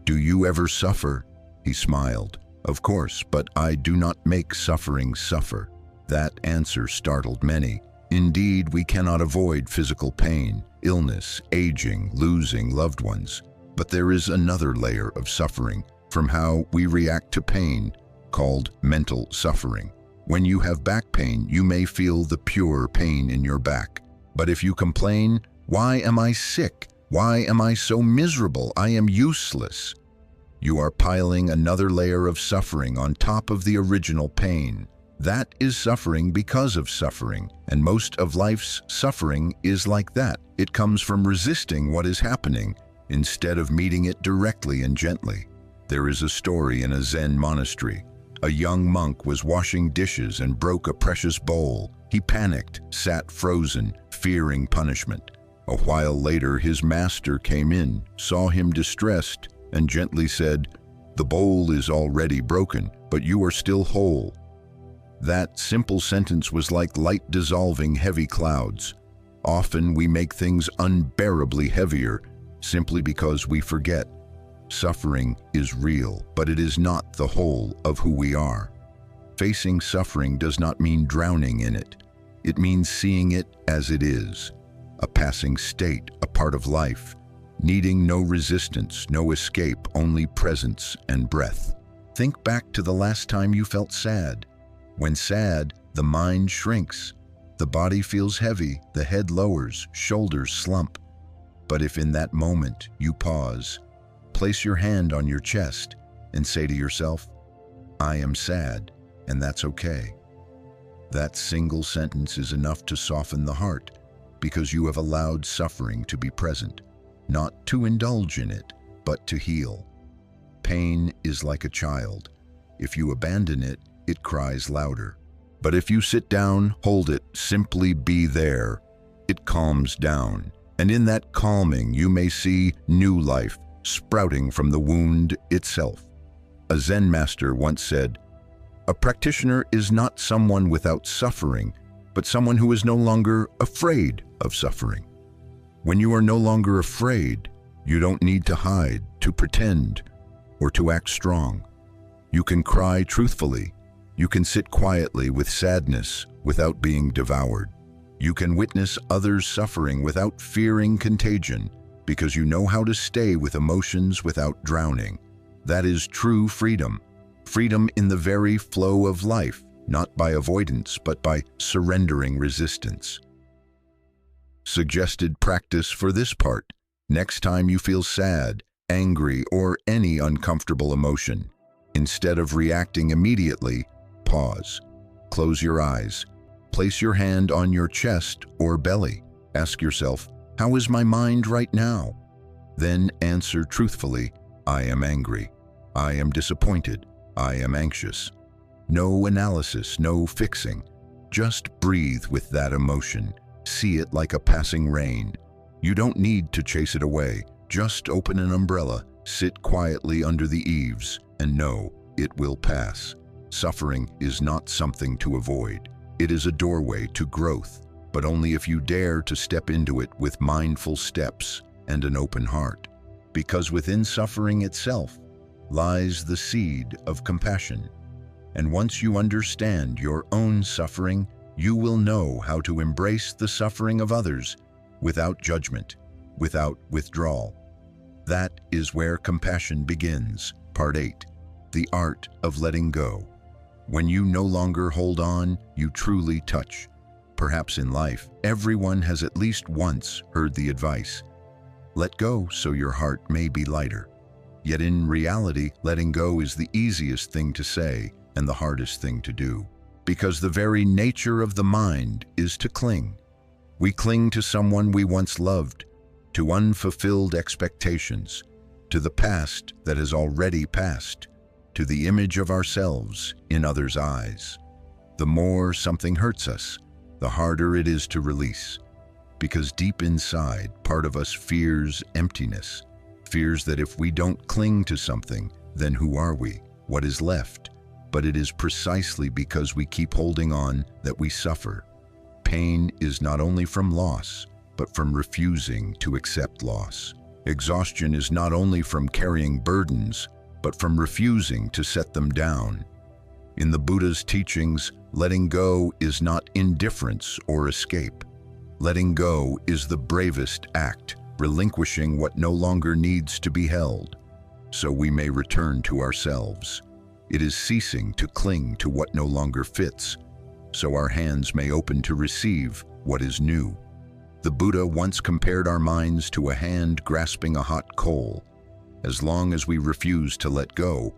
"Do you ever suffer?" He smiled. "Of course, but I do not make suffering suffer." That answer startled many. Indeed, we cannot avoid physical pain, illness, aging, losing loved ones. But there is another layer of suffering from how we react to pain, called mental suffering. When you have back pain, you may feel the pure pain in your back. But if you complain, "Why am I sick? Why am I so miserable? I am useless," you are piling another layer of suffering on top of the original pain. That is suffering because of suffering, and most of life's suffering is like that. It comes from resisting what is happening instead of meeting it directly and gently. There is a story in a Zen monastery. A young monk was washing dishes and broke a precious bowl. He panicked, sat frozen, fearing punishment. A while later, his master came in, saw him distressed, and gently said, "The bowl is already broken, but you are still whole." That simple sentence was like light dissolving heavy clouds. Often we make things unbearably heavier simply because we forget. Suffering is real, but it is not the whole of who we are. Facing suffering does not mean drowning in it. It means seeing it as it is, a passing state, a part of life, needing no resistance, no escape, only presence and breath. Think back to the last time you felt sad. When sad, the mind shrinks, the body feels heavy, the head lowers, shoulders slump. But if in that moment you pause, place your hand on your chest and say to yourself, "I am sad, and that's okay." That single sentence is enough to soften the heart, because you have allowed suffering to be present, not to indulge in it, but to heal. Pain is like a child. If you abandon it, it cries louder. But if you sit down, hold it, simply be there, it calms down. And in that calming, you may see new life sprouting from the wound itself. A Zen master once said, "A practitioner is not someone without suffering, but someone who is no longer afraid of suffering." When you are no longer afraid, you don't need to hide, to pretend, or to act strong. You can cry truthfully. You can sit quietly with sadness without being devoured. You can witness others suffering without fearing contagion, because you know how to stay with emotions without drowning. That is true freedom. Freedom in the very flow of life, not by avoidance, but by surrendering resistance. Suggested practice for this part: next time you feel sad, angry, or any uncomfortable emotion, instead of reacting immediately, pause. Close your eyes. Place your hand on your chest or belly. Ask yourself, "How is my mind right now?" Then answer truthfully, "I am angry. I am disappointed. I am anxious." No analysis, no fixing. Just breathe with that emotion. See it like a passing rain. You don't need to chase it away. Just open an umbrella, sit quietly under the eaves, and know it will pass. Suffering is not something to avoid. It is a doorway to growth, but only if you dare to step into it with mindful steps and an open heart. Because within suffering itself lies the seed of compassion. And once you understand your own suffering, you will know how to embrace the suffering of others without judgment, without withdrawal. That is where compassion begins. Part 8. The Art of Letting Go. When you no longer hold on, you truly touch. Perhaps in life, everyone has at least once heard the advice, "Let go so your heart may be lighter." Yet in reality, letting go is the easiest thing to say and the hardest thing to do. Because the very nature of the mind is to cling. We cling to someone we once loved, to unfulfilled expectations, to the past that has already passed, to the image of ourselves in others' eyes. The more something hurts us, the harder it is to release. Because deep inside, part of us fears emptiness, fears that if we don't cling to something, then who are we? What is left? But it is precisely because we keep holding on that we suffer. Pain is not only from loss, but from refusing to accept loss. Exhaustion is not only from carrying burdens, but from refusing to set them down. In the Buddha's teachings, letting go is not indifference or escape. Letting go is the bravest act, relinquishing what no longer needs to be held, so we may return to ourselves. It is ceasing to cling to what no longer fits, so our hands may open to receive what is new. The Buddha once compared our minds to a hand grasping a hot coal. As long as we refuse to let go,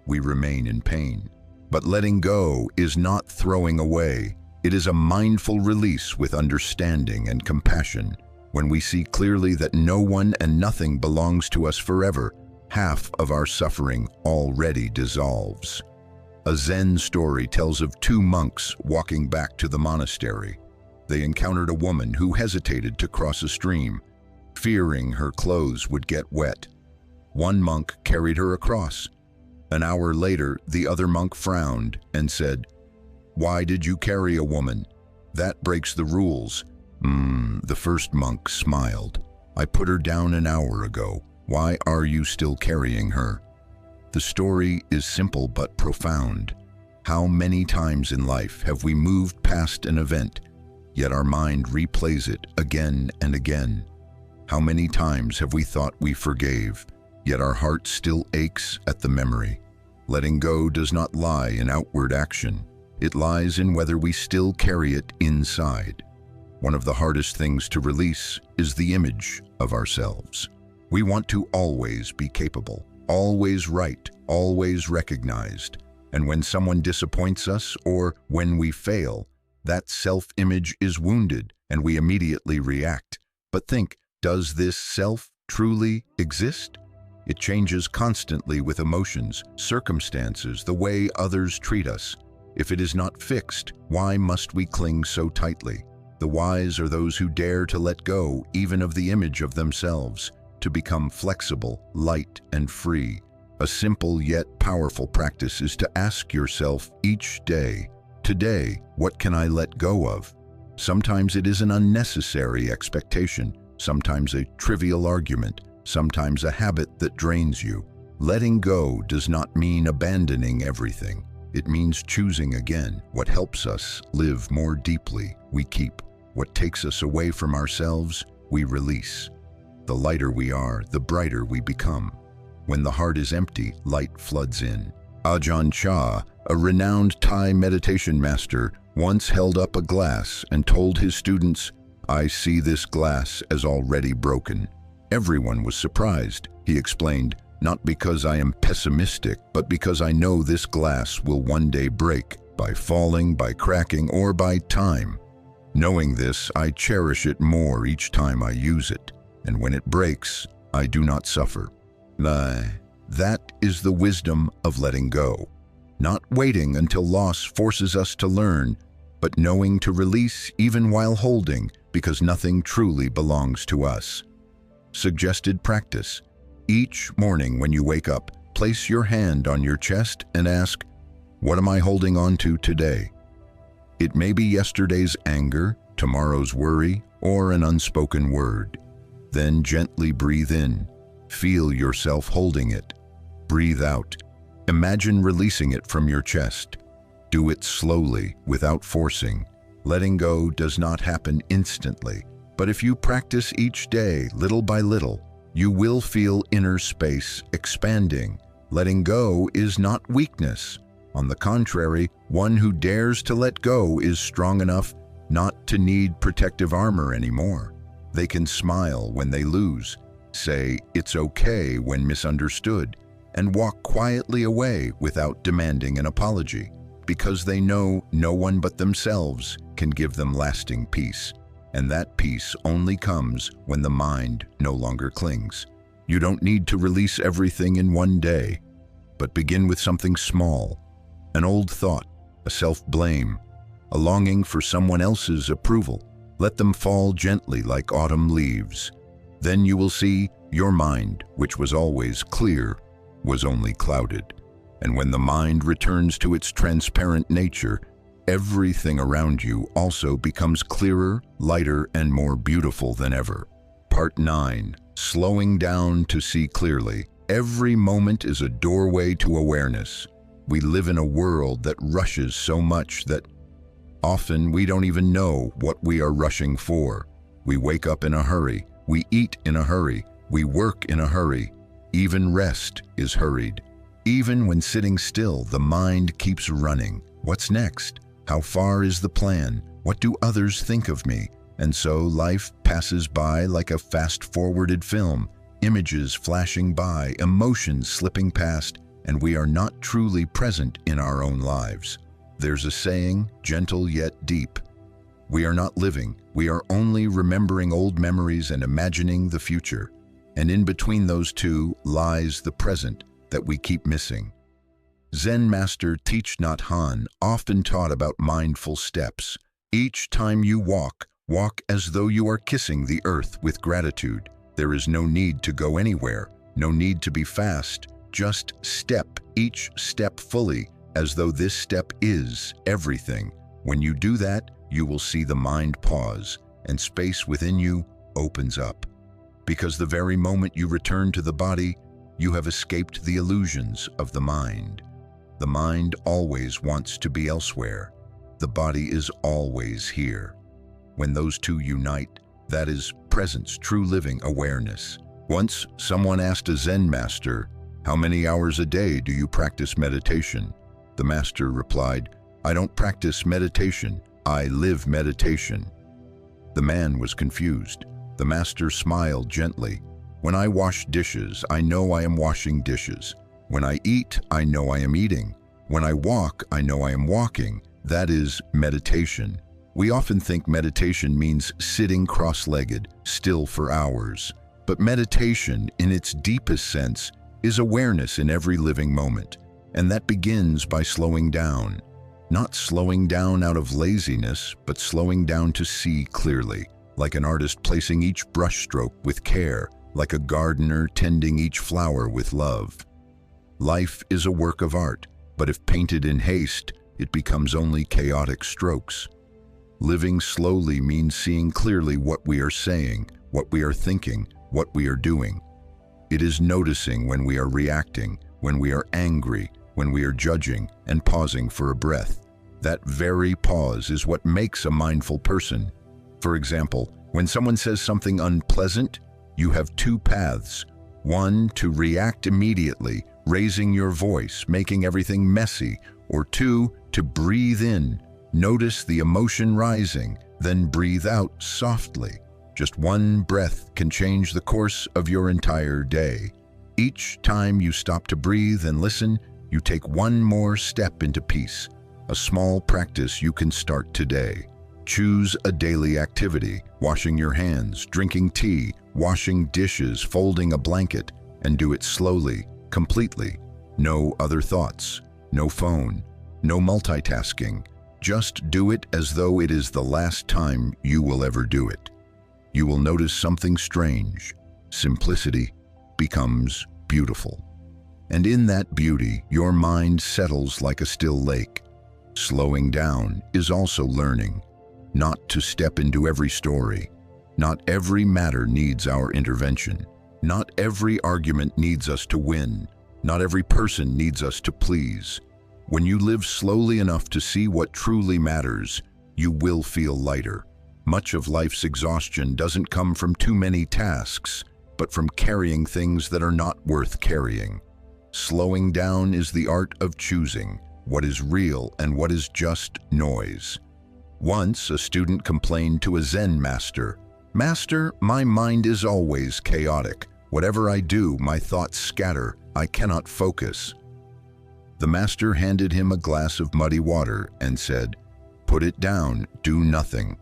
we remain in pain. But letting go is not throwing away. It is a mindful release with understanding and compassion. When we see clearly that no one and nothing belongs to us forever, half of our suffering already dissolves. A Zen story tells of two monks walking back to the monastery. They encountered a woman who hesitated to cross a stream, fearing her clothes would get wet. One monk carried her across. An hour later, the other monk frowned and said, "Why did you carry a woman? That breaks the rules." The first monk smiled. "I put her down an hour ago. Why are you still carrying her?" The story is simple but profound. How many times in life have we moved past an event, yet our mind replays it again and again? How many times have we thought we forgave, yet our heart still aches at the memory? Letting go does not lie in outward action. It lies in whether we still carry it inside. One of the hardest things to release is the image of ourselves. We want to always be capable, always right, always recognized. And when someone disappoints us or when we fail, that self-image is wounded and we immediately react. But think, does this self truly exist? It changes constantly with emotions, circumstances, the way others treat us. If it is not fixed, why must we cling so tightly? The wise are those who dare to let go even of the image of themselves, to become flexible, light, and free. A simple yet powerful practice is to ask yourself each day, today, what can I let go of? Sometimes it is an unnecessary expectation, sometimes a trivial argument, sometimes a habit that drains you. Letting go does not mean abandoning everything. It means choosing again. What helps us live more deeply, we keep. What takes us away from ourselves, we release. The lighter we are, the brighter we become. When the heart is empty, light floods in. Ajahn Chah, a renowned Thai meditation master, once held up a glass and told his students, "I see this glass as already broken." Everyone was surprised. He explained, "Not because I am pessimistic, but because I know this glass will one day break, by falling, by cracking, or by time. Knowing this, I cherish it more each time I use it, and when it breaks, I do not suffer." That is the wisdom of letting go. Not waiting until loss forces us to learn, but knowing to release even while holding, because nothing truly belongs to us. Suggested practice. Each morning when you wake up, place your hand on your chest and ask, "What am I holding on to today?" It may be yesterday's anger, tomorrow's worry, or an unspoken word. Then gently breathe in. Feel yourself holding it. Breathe out. Imagine releasing it from your chest. Do it slowly, without forcing. Letting go does not happen instantly, but if you practice each day, little by little, you will feel inner space expanding. Letting go is not weakness. On the contrary, one who dares to let go is strong enough not to need protective armor anymore. They can smile when they lose, say it's okay when misunderstood, and walk quietly away without demanding an apology, because they know no one but themselves can give them lasting peace. And that peace only comes when the mind no longer clings. You don't need to release everything in one day, but begin with something small, an old thought, a self-blame, a longing for someone else's approval. Let them fall gently like autumn leaves. Then you will see your mind, which was always clear, was only clouded. And when the mind returns to its transparent nature, everything around you also becomes clearer, lighter, and more beautiful than ever. Part 9. Slowing down to see clearly. Every moment is a doorway to awareness. We live in a world that rushes so much that often we don't even know what we are rushing for. We wake up in a hurry, we eat in a hurry, we work in a hurry. Even rest is hurried. Even when sitting still, the mind keeps running. What's next? How far is the plan? What do others think of me? And so life passes by like a fast-forwarded film, images flashing by, emotions slipping past, and we are not truly present in our own lives. There's a saying, gentle yet deep. We are not living, we are only remembering old memories and imagining the future. And in between those two lies the present that we keep missing. Zen master Thich Nhat Hanh often taught about mindful steps. Each time you walk, walk as though you are kissing the earth with gratitude. There is no need to go anywhere, no need to be fast. Just step each step fully, as though this step is everything. When you do that, you will see the mind pause, and space within you opens up. Because the very moment you return to the body, you have escaped the illusions of the mind. The mind always wants to be elsewhere. The body is always here. When those two unite, that is presence, true living awareness. Once, someone asked a Zen master, "How many hours a day do you practice meditation?" The master replied, "I don't practice meditation, I live meditation." The man was confused. The master smiled gently. "When I wash dishes, I know I am washing dishes. When I eat, I know I am eating. When I walk, I know I am walking. That is meditation." We often think meditation means sitting cross-legged, still for hours. But meditation, in its deepest sense, is awareness in every living moment. And that begins by slowing down. Not slowing down out of laziness, but slowing down to see clearly, like an artist placing each brushstroke with care, like a gardener tending each flower with love. Life is a work of art, but if painted in haste, it becomes only chaotic strokes. Living slowly means seeing clearly what we are saying, what we are thinking, what we are doing. It is noticing when we are reacting, when we are angry, when we are judging, and pausing for a breath. That very pause is what makes a mindful person. For example, when someone says something unpleasant, you have two paths. One, to react immediately, raising your voice, making everything messy. Or two, to breathe in, notice the emotion rising, then breathe out softly. Just one breath can change the course of your entire day. Each time you stop to breathe and listen, you take one more step into peace. A small practice you can start today. Choose a daily activity, washing your hands, drinking tea, washing dishes, folding a blanket, and do it slowly, completely. No other thoughts, no phone, no multitasking. Just do it as though it is the last time you will ever do it. You will notice something strange. Simplicity becomes beautiful. And in that beauty, your mind settles like a still lake. Slowing down is also learning, not to step into every story. Not every matter needs our intervention. Not every argument needs us to win. Not every person needs us to please. When you live slowly enough to see what truly matters, you will feel lighter. Much of life's exhaustion doesn't come from too many tasks, but from carrying things that are not worth carrying. Slowing down is the art of choosing what is real and what is just noise. Once, a student complained to a Zen master, "Master, my mind is always chaotic. Whatever I do, my thoughts scatter. I cannot focus." The master handed him a glass of muddy water and said, "Put it down, do nothing."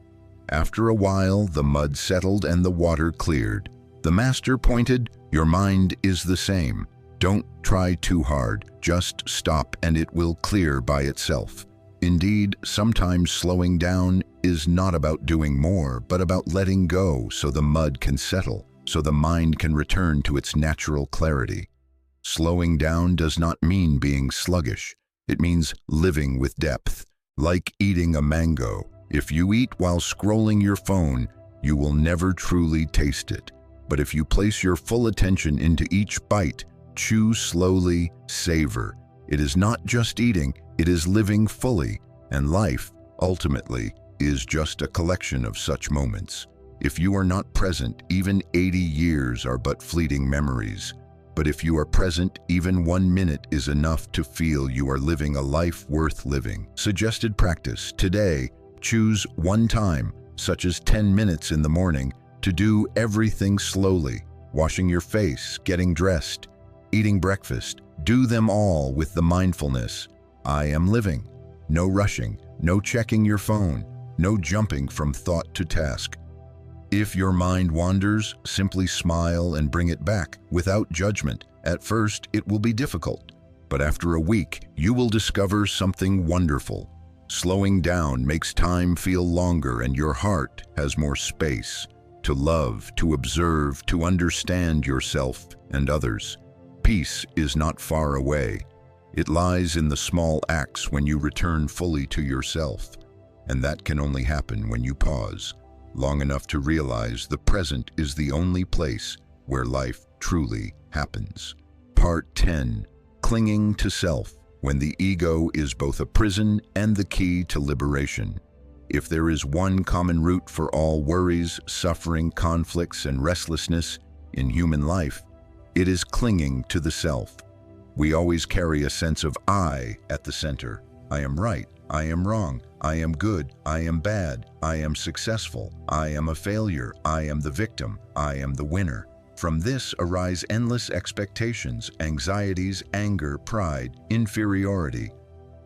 After a while, the mud settled and the water cleared. The master pointed, "Your mind is the same. Don't try too hard, just stop and it will clear by itself." Indeed, sometimes slowing down is not about doing more, but about letting go so the mud can settle, so the mind can return to its natural clarity. Slowing down does not mean being sluggish. It means living with depth. Like eating a mango, if you eat while scrolling your phone, you will never truly taste it. But if you place your full attention into each bite, chew slowly, savor, it is not just eating, it is living fully, and life, ultimately, is just a collection of such moments. If you are not present, even 80 years are but fleeting memories. But if you are present, even 1 minute is enough to feel you are living a life worth living. Suggested practice. Today, choose one time, such as 10 minutes in the morning, to do everything slowly. Washing your face, getting dressed, eating breakfast. Do them all with the mindfulness, I am living. No rushing, no checking your phone, no jumping from thought to task. If your mind wanders, simply smile and bring it back without judgment. At first, it will be difficult, but after a week, you will discover something wonderful. Slowing down makes time feel longer and your heart has more space to love, to observe, to understand yourself and others. Peace is not far away. It lies in the small acts when you return fully to yourself, and that can only happen when you pause long enough to realize the present is the only place where life truly happens. Part 10. Clinging to self, when the ego is both a prison and the key to liberation. If there is one common root for all worries, suffering, conflicts, and restlessness in human life, it is clinging to the self. We always carry a sense of I at the center. I am right, I am wrong, I am good, I am bad, I am successful, I am a failure, I am the victim, I am the winner. From this arise endless expectations, anxieties, anger, pride, inferiority,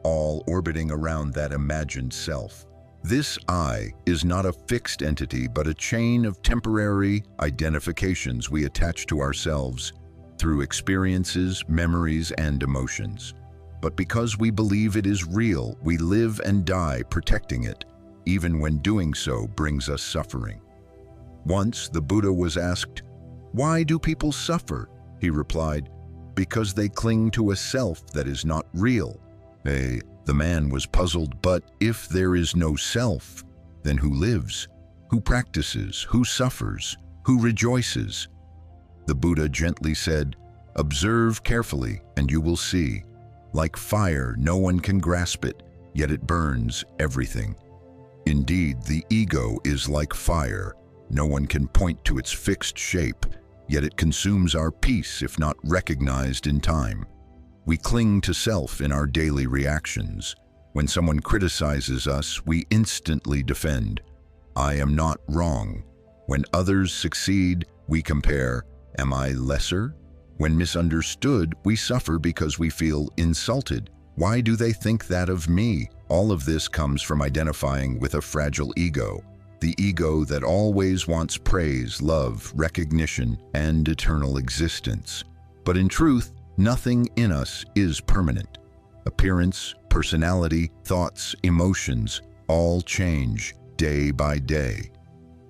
all orbiting around that imagined self. This I is not a fixed entity, but a chain of temporary identifications we attach to ourselves through experiences, memories, and emotions. But because we believe it is real, we live and die protecting it, even when doing so brings us suffering. Once the Buddha was asked, "Why do people suffer?" He replied, "Because they cling to a self that is not real." The man was puzzled, but if there is no self, then who lives? Who practices? Who suffers? Who rejoices? The Buddha gently said, "Observe carefully, and you will see. Like fire, no one can grasp it, yet it burns everything. Indeed, the ego is like fire. No one can point to its fixed shape, yet it consumes our peace if not recognized in time. We cling to self in our daily reactions. When someone criticizes us, we instantly defend. I am not wrong. When others succeed, we compare, am I lesser? When misunderstood, we suffer because we feel insulted. Why do they think that of me? All of this comes from identifying with a fragile ego, the ego that always wants praise, love, recognition, and eternal existence. But in truth, nothing in us is permanent. Appearance, personality, thoughts, emotions, all change day by day.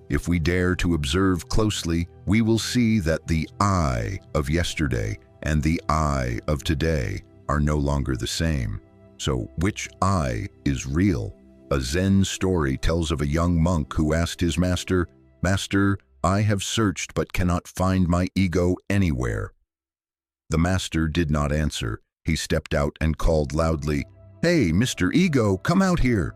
If we dare to observe closely, we will see that the I of yesterday and the I of today are no longer the same. So which I is real? A Zen story tells of a young monk who asked his master, "Master, I have searched but cannot find my ego anywhere." The master did not answer. He stepped out and called loudly, "Hey, Mr. Ego, come out here."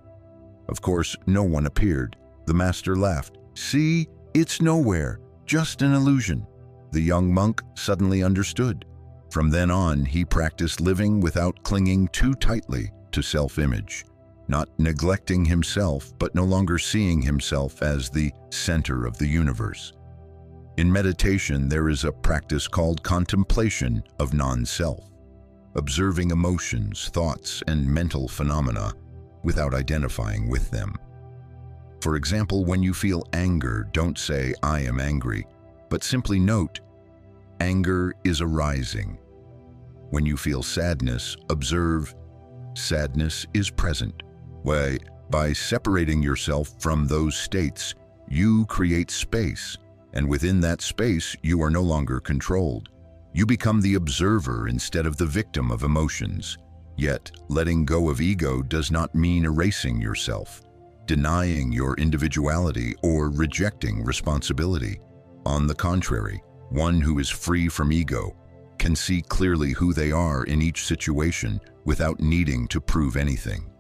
Of course, no one appeared. The master laughed. "See, it's nowhere, just an illusion." The young monk suddenly understood. From then on, he practiced living without clinging too tightly to self-image, not neglecting himself, but no longer seeing himself as the center of the universe. In meditation, there is a practice called contemplation of non-self, observing emotions, thoughts, and mental phenomena without identifying with them. For example, when you feel anger, don't say, "I am angry," but simply note, anger is arising. When you feel sadness, observe, sadness is present. By separating yourself from those states, you create space, and within that space, you are no longer controlled. You become the observer instead of the victim of emotions. Yet, letting go of ego does not mean erasing yourself, denying your individuality, or rejecting responsibility. On the contrary, one who is free from ego can see clearly who they are in each situation without needing to prove anything.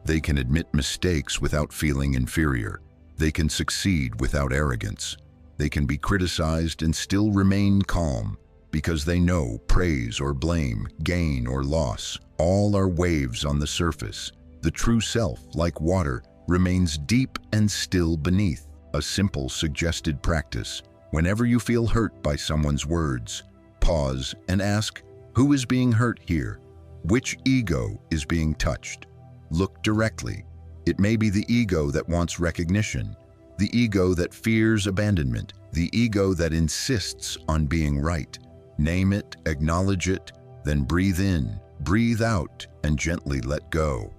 They can admit mistakes without feeling inferior. They can succeed without arrogance. They can be criticized and still remain calm because they know praise or blame, gain or loss, all are waves on the surface. The true self, like water, remains deep and still beneath. A simple suggested practice. Whenever you feel hurt by someone's words, pause and ask, who is being hurt here? Which ego is being touched? Look directly. It may be the ego that wants recognition, the ego that fears abandonment, the ego that insists on being right. Name it, acknowledge it, then breathe in, breathe out, and gently let go.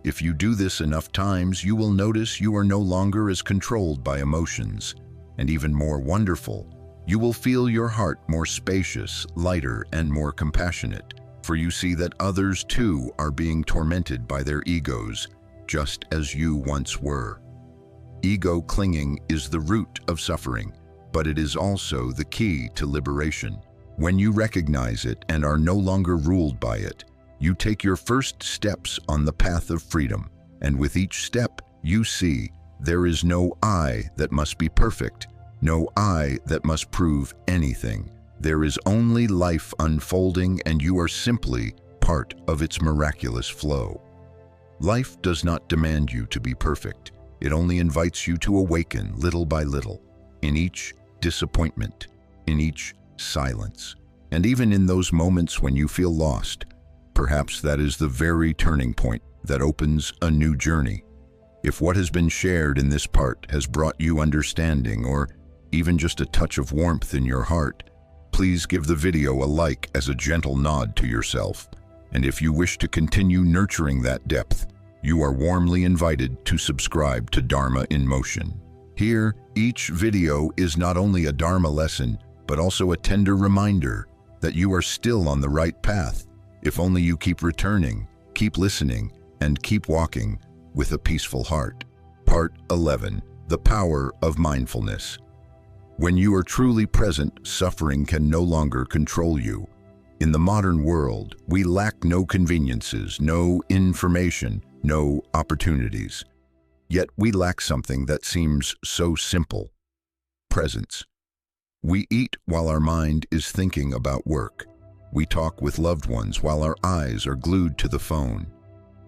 If you do this enough times, you will notice you are no longer as controlled by emotions. And even more wonderful, you will feel your heart more spacious, lighter, and more compassionate, for you see that others too are being tormented by their egos, just as you once were. Ego clinging is the root of suffering, but it is also the key to liberation. When you recognize it and are no longer ruled by it, you take your first steps on the path of freedom, and with each step you see there is no I that must be perfect, no I that must prove anything. There is only life unfolding, and you are simply part of its miraculous flow. Life does not demand you to be perfect. It only invites you to awaken little by little, in each disappointment, in each silence, and even in those moments when you feel lost. Perhaps that is the very turning point that opens a new journey. If what has been shared in this part has brought you understanding or even just a touch of warmth in your heart, please give the video a like as a gentle nod to yourself. And if you wish to continue nurturing that depth, you are warmly invited to subscribe to Dharma in Motion. Here, each video is not only a Dharma lesson, but also a tender reminder that you are still on the right path, if only you keep returning, keep listening, and keep walking with a peaceful heart. Part 11. The Power of Mindfulness. When you are truly present, suffering can no longer control you. In the modern world, we lack no conveniences, no information, no opportunities. Yet we lack something that seems so simple: presence. We eat while our mind is thinking about work. We talk with loved ones while our eyes are glued to the phone.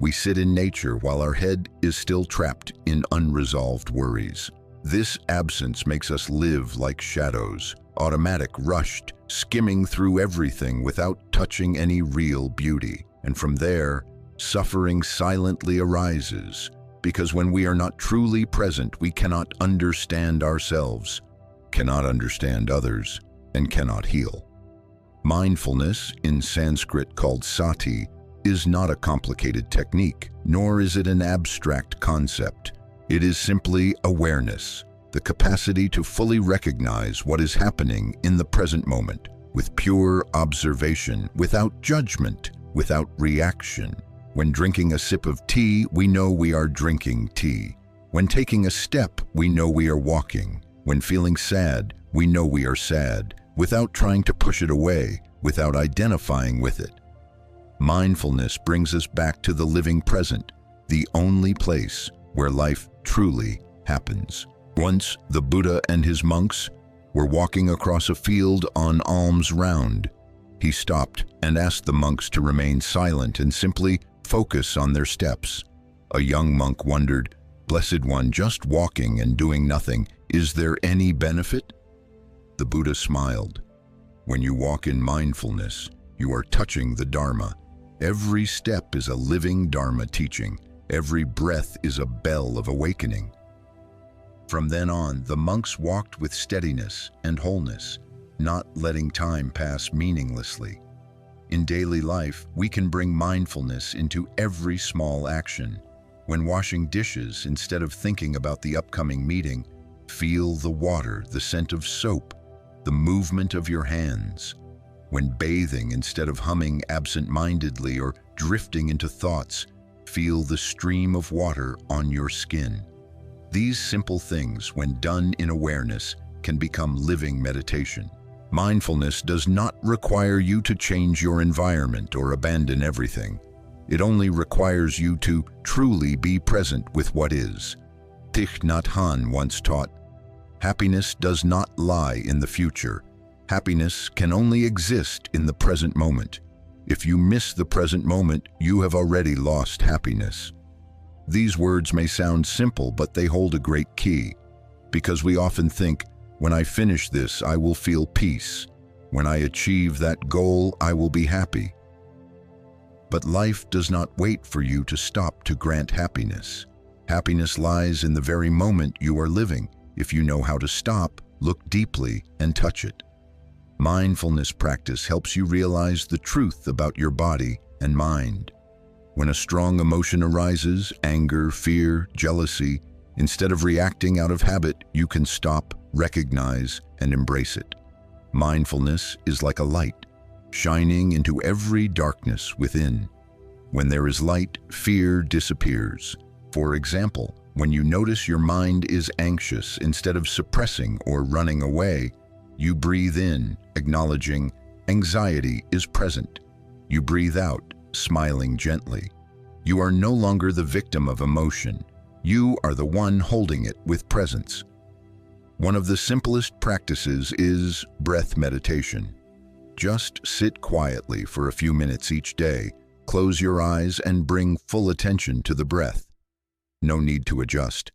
We sit in nature while our head is still trapped in unresolved worries. This absence makes us live like shadows, automatic, rushed, skimming through everything without touching any real beauty. And from there, suffering silently arises, because when we are not truly present, we cannot understand ourselves, cannot understand others, and cannot heal. Mindfulness, in Sanskrit called sati, is not a complicated technique, nor is it an abstract concept. It is simply awareness, the capacity to fully recognize what is happening in the present moment, with pure observation, without judgment, without reaction. When drinking a sip of tea, we know we are drinking tea. When taking a step, we know we are walking. When feeling sad, we know we are sad, without trying to push it away, without identifying with it. Mindfulness brings us back to the living present, the only place where life truly happens. Once, the Buddha and his monks were walking across a field on alms round. He stopped and asked the monks to remain silent and simply focus on their steps. A young monk wondered, "Blessed One, just walking and doing nothing, is there any benefit?" The Buddha smiled. When you walk in mindfulness, you are touching the Dharma. Every step is a living Dharma teaching. Every breath is a bell of awakening. From then on, the monks walked with steadiness and wholeness, not letting time pass meaninglessly. In daily life, we can bring mindfulness into every small action. When washing dishes, instead of thinking about the upcoming meeting, feel the water, the scent of soap, the movement of your hands. When bathing, instead of humming absent-mindedly or drifting into thoughts, feel the stream of water on your skin. These simple things, when done in awareness, can become living meditation. Mindfulness does not require you to change your environment or abandon everything. It only requires you to truly be present with what is. Thich Nhat Hanh once taught, "Happiness does not lie in the future. Happiness can only exist in the present moment. If you miss the present moment, you have already lost happiness." These words may sound simple, but they hold a great key, because we often think, when I finish this, I will feel peace. When I achieve that goal, I will be happy. But life does not wait for you to stop to grant happiness. Happiness lies in the very moment you are living, if you know how to stop, look deeply, and touch it. Mindfulness practice helps you realize the truth about your body and mind. When a strong emotion arises, anger, fear, jealousy, instead of reacting out of habit, you can stop, recognize, and embrace it. Mindfulness is like a light, shining into every darkness within. When there is light, fear disappears. For example, when you notice your mind is anxious, instead of suppressing or running away, you breathe in, acknowledging anxiety is present. You breathe out, smiling gently. You are no longer the victim of emotion. You are the one holding it with presence. One of the simplest practices is breath meditation. Just sit quietly for a few minutes each day, close your eyes, and bring full attention to the breath. No need to adjust.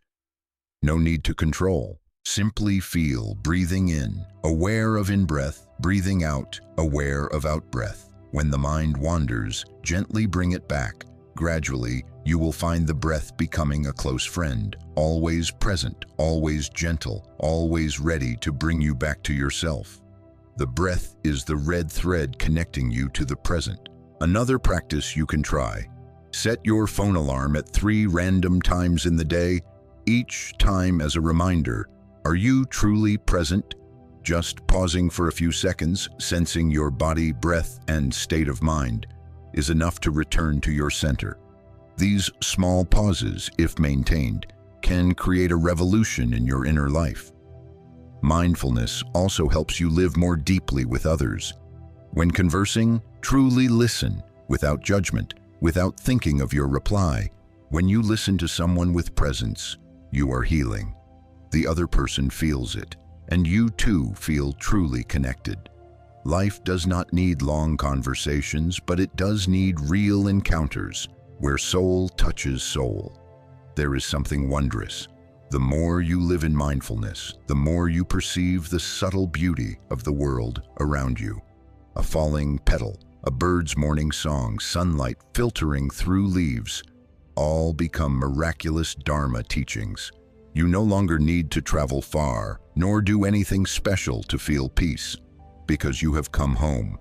No need to control. Simply feel breathing in, aware of in-breath, breathing out, aware of out-breath. When the mind wanders, gently bring it back. Gradually, you will find the breath becoming a close friend, always present, always gentle, always ready to bring you back to yourself. The breath is the red thread connecting you to the present. Another practice you can try. Set your phone alarm at 3 random times in the day, each time as a reminder. Are you truly present? Just pausing for a few seconds, sensing your body, breath, and state of mind is enough to return to your center. These small pauses, if maintained, can create a revolution in your inner life. Mindfulness also helps you live more deeply with others. When conversing, truly listen, without judgment, without thinking of your reply. When you listen to someone with presence, you are healing. The other person feels it, and you too feel truly connected. Life does not need long conversations, but it does need real encounters, where soul touches soul. There is something wondrous. The more you live in mindfulness, the more you perceive the subtle beauty of the world around you. A falling petal, a bird's morning song, sunlight filtering through leaves, all become miraculous Dharma teachings. You no longer need to travel far, nor do anything special to feel peace, because you have come home.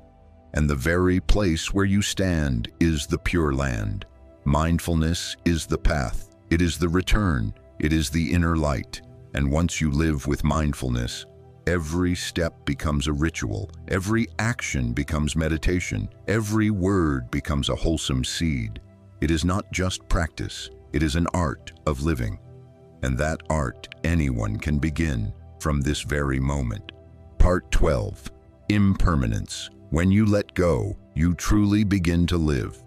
And the very place where you stand is the Pure Land. Mindfulness is the path. It is the return. It is the inner light. And once you live with mindfulness, every step becomes a ritual. Every action becomes meditation. Every word becomes a wholesome seed. It is not just practice. It is an art of living. And that art anyone can begin from this very moment. Part 12. Impermanence. When you let go, you truly begin to live.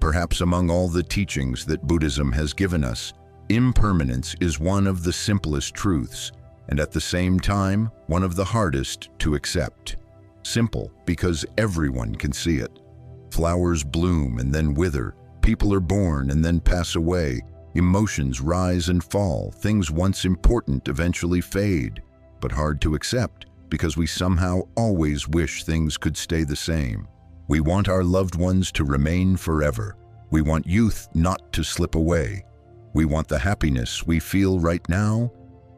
Perhaps among all the teachings that Buddhism has given us, impermanence is one of the simplest truths, and at the same time, one of the hardest to accept. Simple, because everyone can see it. Flowers bloom and then wither. People are born and then pass away. Emotions rise and fall. Things once important eventually fade, but hard to accept because we somehow always wish things could stay the same. We want our loved ones to remain forever. We want youth not to slip away. We want the happiness we feel right now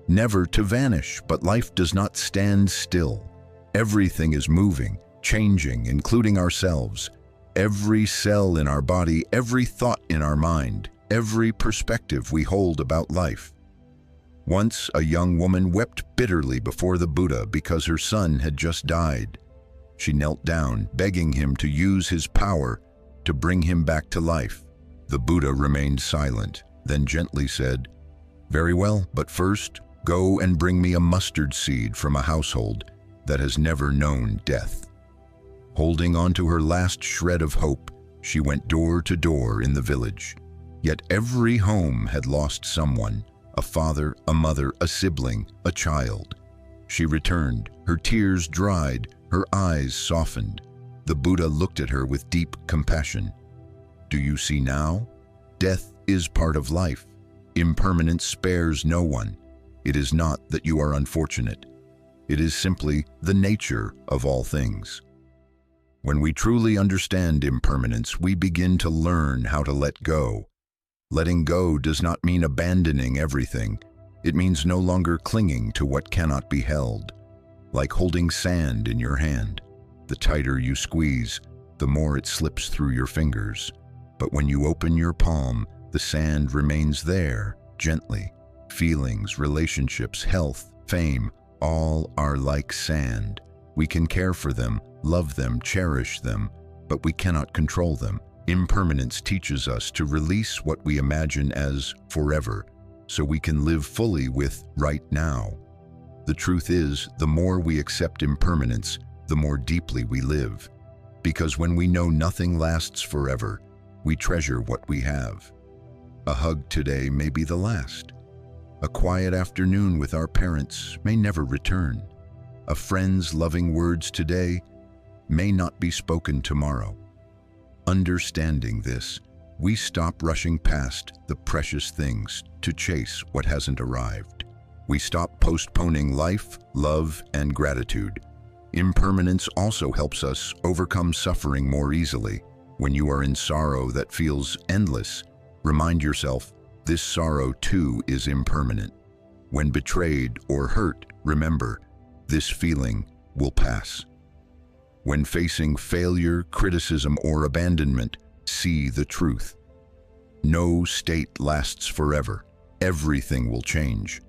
never to vanish, but life does not stand still. Everything is moving, changing, including ourselves. Every cell in our body, every thought in our mind, every perspective we hold about life. Once, a young woman wept bitterly before the Buddha because her son had just died. She knelt down, begging him to use his power to bring him back to life. The Buddha remained silent, then gently said, "Very well, but first, go and bring me a mustard seed from a household that has never known death." Holding on to her last shred of hope, she went door to door in the village. Yet every home had lost someone, a father, a mother, a sibling, a child. She returned, her tears dried, her eyes softened. The Buddha looked at her with deep compassion. "Do you see now? Death is part of life. Impermanence spares no one. It is not that you are unfortunate. It is simply the nature of all things." When we truly understand impermanence, we begin to learn how to let go. Letting go does not mean abandoning everything. It means no longer clinging to what cannot be held. Like holding sand in your hand. The tighter you squeeze, the more it slips through your fingers. But when you open your palm, the sand remains there, gently. Feelings, relationships, health, fame, all are like sand. We can care for them, love them, cherish them, but we cannot control them. Impermanence teaches us to release what we imagine as forever, so we can live fully with right now. The truth is, the more we accept impermanence, the more deeply we live. Because when we know nothing lasts forever, we treasure what we have. A hug today may be the last. A quiet afternoon with our parents may never return. A friend's loving words today may not be spoken tomorrow. Understanding this, we stop rushing past the precious things to chase what hasn't arrived. We stop postponing life, love, and gratitude. Impermanence also helps us overcome suffering more easily. When you are in sorrow that feels endless, remind yourself, this sorrow too is impermanent. When betrayed or hurt, remember, this feeling will pass. When facing failure, criticism, or abandonment, see the truth. No state lasts forever. Everything will change.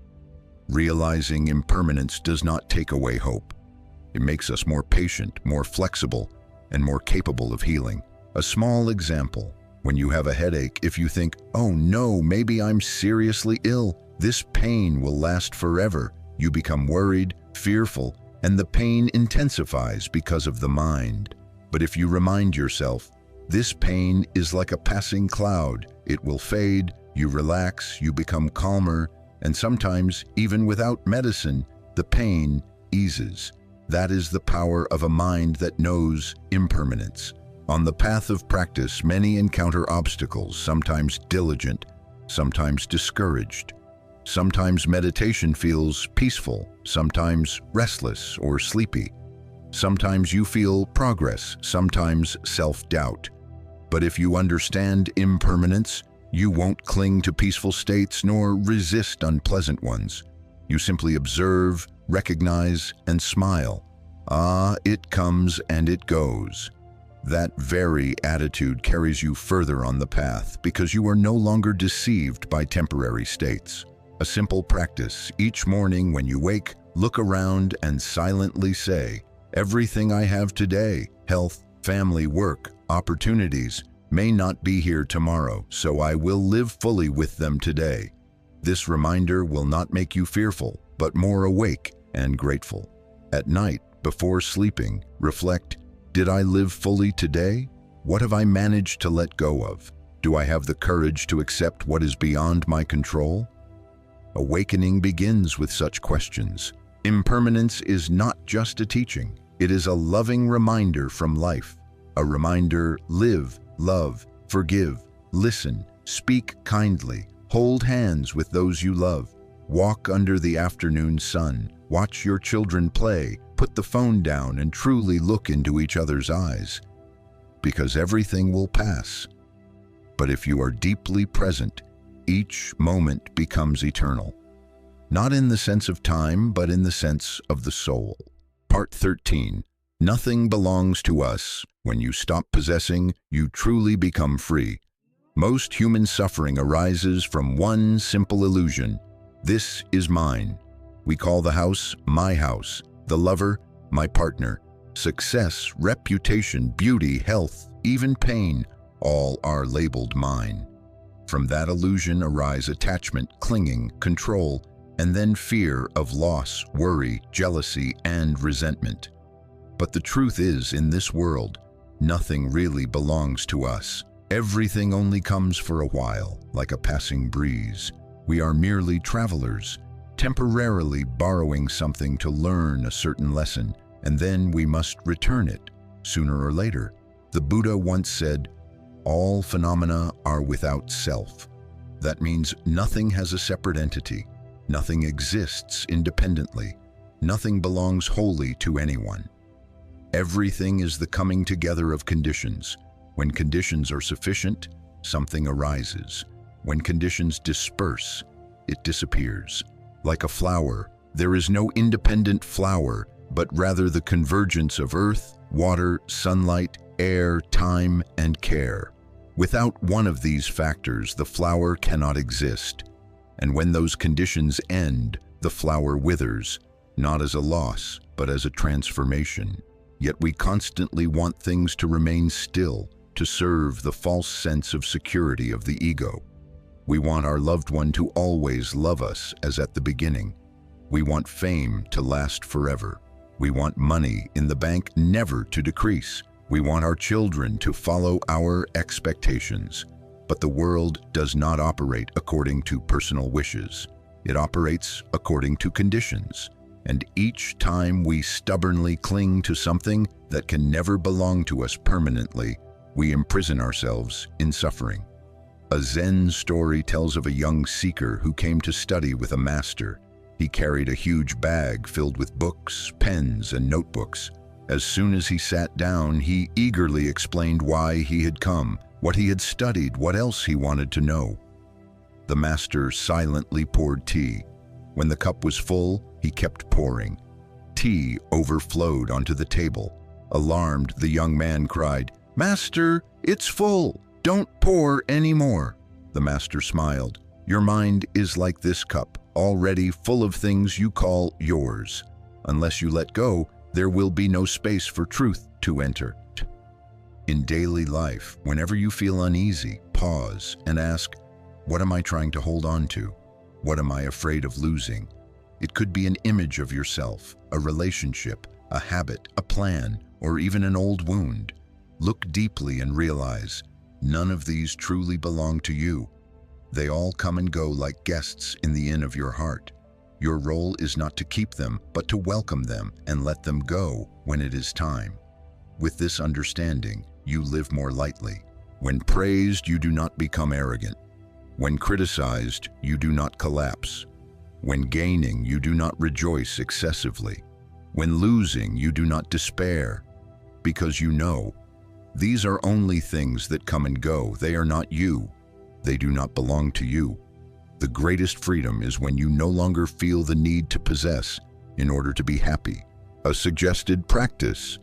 Realizing impermanence does not take away hope. It makes us more patient, more flexible, and more capable of healing. A small example: when you have a headache, if you think, "Oh no, maybe I'm seriously ill, this pain will last forever," you become worried, fearful, and the pain intensifies because of the mind. But if you remind yourself, this pain is like a passing cloud, it will fade, you relax, you become calmer, and sometimes, even without medicine, the pain eases. That is the power of a mind that knows impermanence. On the path of practice, many encounter obstacles, sometimes diligent, sometimes discouraged. Sometimes meditation feels peaceful, sometimes restless or sleepy. Sometimes you feel progress, sometimes self-doubt. But if you understand impermanence, you won't cling to peaceful states nor resist unpleasant ones. You simply observe, recognize, and smile. It comes and it goes. That very attitude carries you further on the path because you are no longer deceived by temporary states. A simple practice: each morning when you wake, look around and silently say, "Everything I have today, health, family, work, opportunities, may not be here tomorrow, so I will live fully with them today." This reminder will not make you fearful, but more awake and grateful. At night, before sleeping, reflect, did I live fully today? What have I managed to let go of? Do I have the courage to accept what is beyond my control? Awakening begins with such questions. Impermanence is not just a teaching. It is a loving reminder from life. A reminder: live, love, forgive, listen, speak kindly, hold hands with those you love, walk under the afternoon sun, watch your children play, put the phone down and truly look into each other's eyes. Because everything will pass. But if you are deeply present, each moment becomes eternal. Not in the sense of time, but in the sense of the soul. Part 13. Nothing belongs to us. When you stop possessing, you truly become free. Most human suffering arises from one simple illusion. This is mine. We call the house my house, the lover my partner. Success, reputation, beauty, health, even pain, all are labeled mine. From that illusion arise attachment, clinging, control, and then fear of loss, worry, jealousy, and resentment. But the truth is, in this world, nothing really belongs to us. Everything only comes for a while, like a passing breeze. We are merely travelers, temporarily borrowing something to learn a certain lesson, and then we must return it, sooner or later. The Buddha once said, "All phenomena are without self." That means nothing has a separate entity. Nothing exists independently. Nothing belongs wholly to anyone. Everything is the coming together of conditions. When conditions are sufficient, something arises. When conditions disperse, it disappears. Like a flower, there is no independent flower, but rather the convergence of earth, water, sunlight, air, time, and care. Without one of these factors, the flower cannot exist. And when those conditions end, the flower withers, not as a loss, but as a transformation. Yet we constantly want things to remain still, to serve the false sense of security of the ego. We want our loved one to always love us as at the beginning. We want fame to last forever. We want money in the bank never to decrease. We want our children to follow our expectations. But the world does not operate according to personal wishes. It operates according to conditions. And each time we stubbornly cling to something that can never belong to us permanently, we imprison ourselves in suffering. A Zen story tells of a young seeker who came to study with a master. He carried a huge bag filled with books, pens, and notebooks. As soon as he sat down, he eagerly explained why he had come, what he had studied, what else he wanted to know. The master silently poured tea. When the cup was full, he kept pouring. Tea overflowed onto the table. Alarmed, the young man cried, "Master, it's full. Don't pour any more." The master smiled. "Your mind is like this cup, already full of things you call yours. Unless you let go, there will be no space for truth to enter." In daily life, whenever you feel uneasy, pause and ask, what am I trying to hold on to? What am I afraid of losing? It could be an image of yourself, a relationship, a habit, a plan, or even an old wound. Look deeply and realize, none of these truly belong to you. They all come and go like guests in the inn of your heart. Your role is not to keep them, but to welcome them and let them go when it is time. With this understanding, you live more lightly. When praised, you do not become arrogant. When criticized, you do not collapse. When gaining, you do not rejoice excessively. When losing, you do not despair. Because you know, these are only things that come and go. They are not you. They do not belong to you. The greatest freedom is when you no longer feel the need to possess in order to be happy. A suggested practice.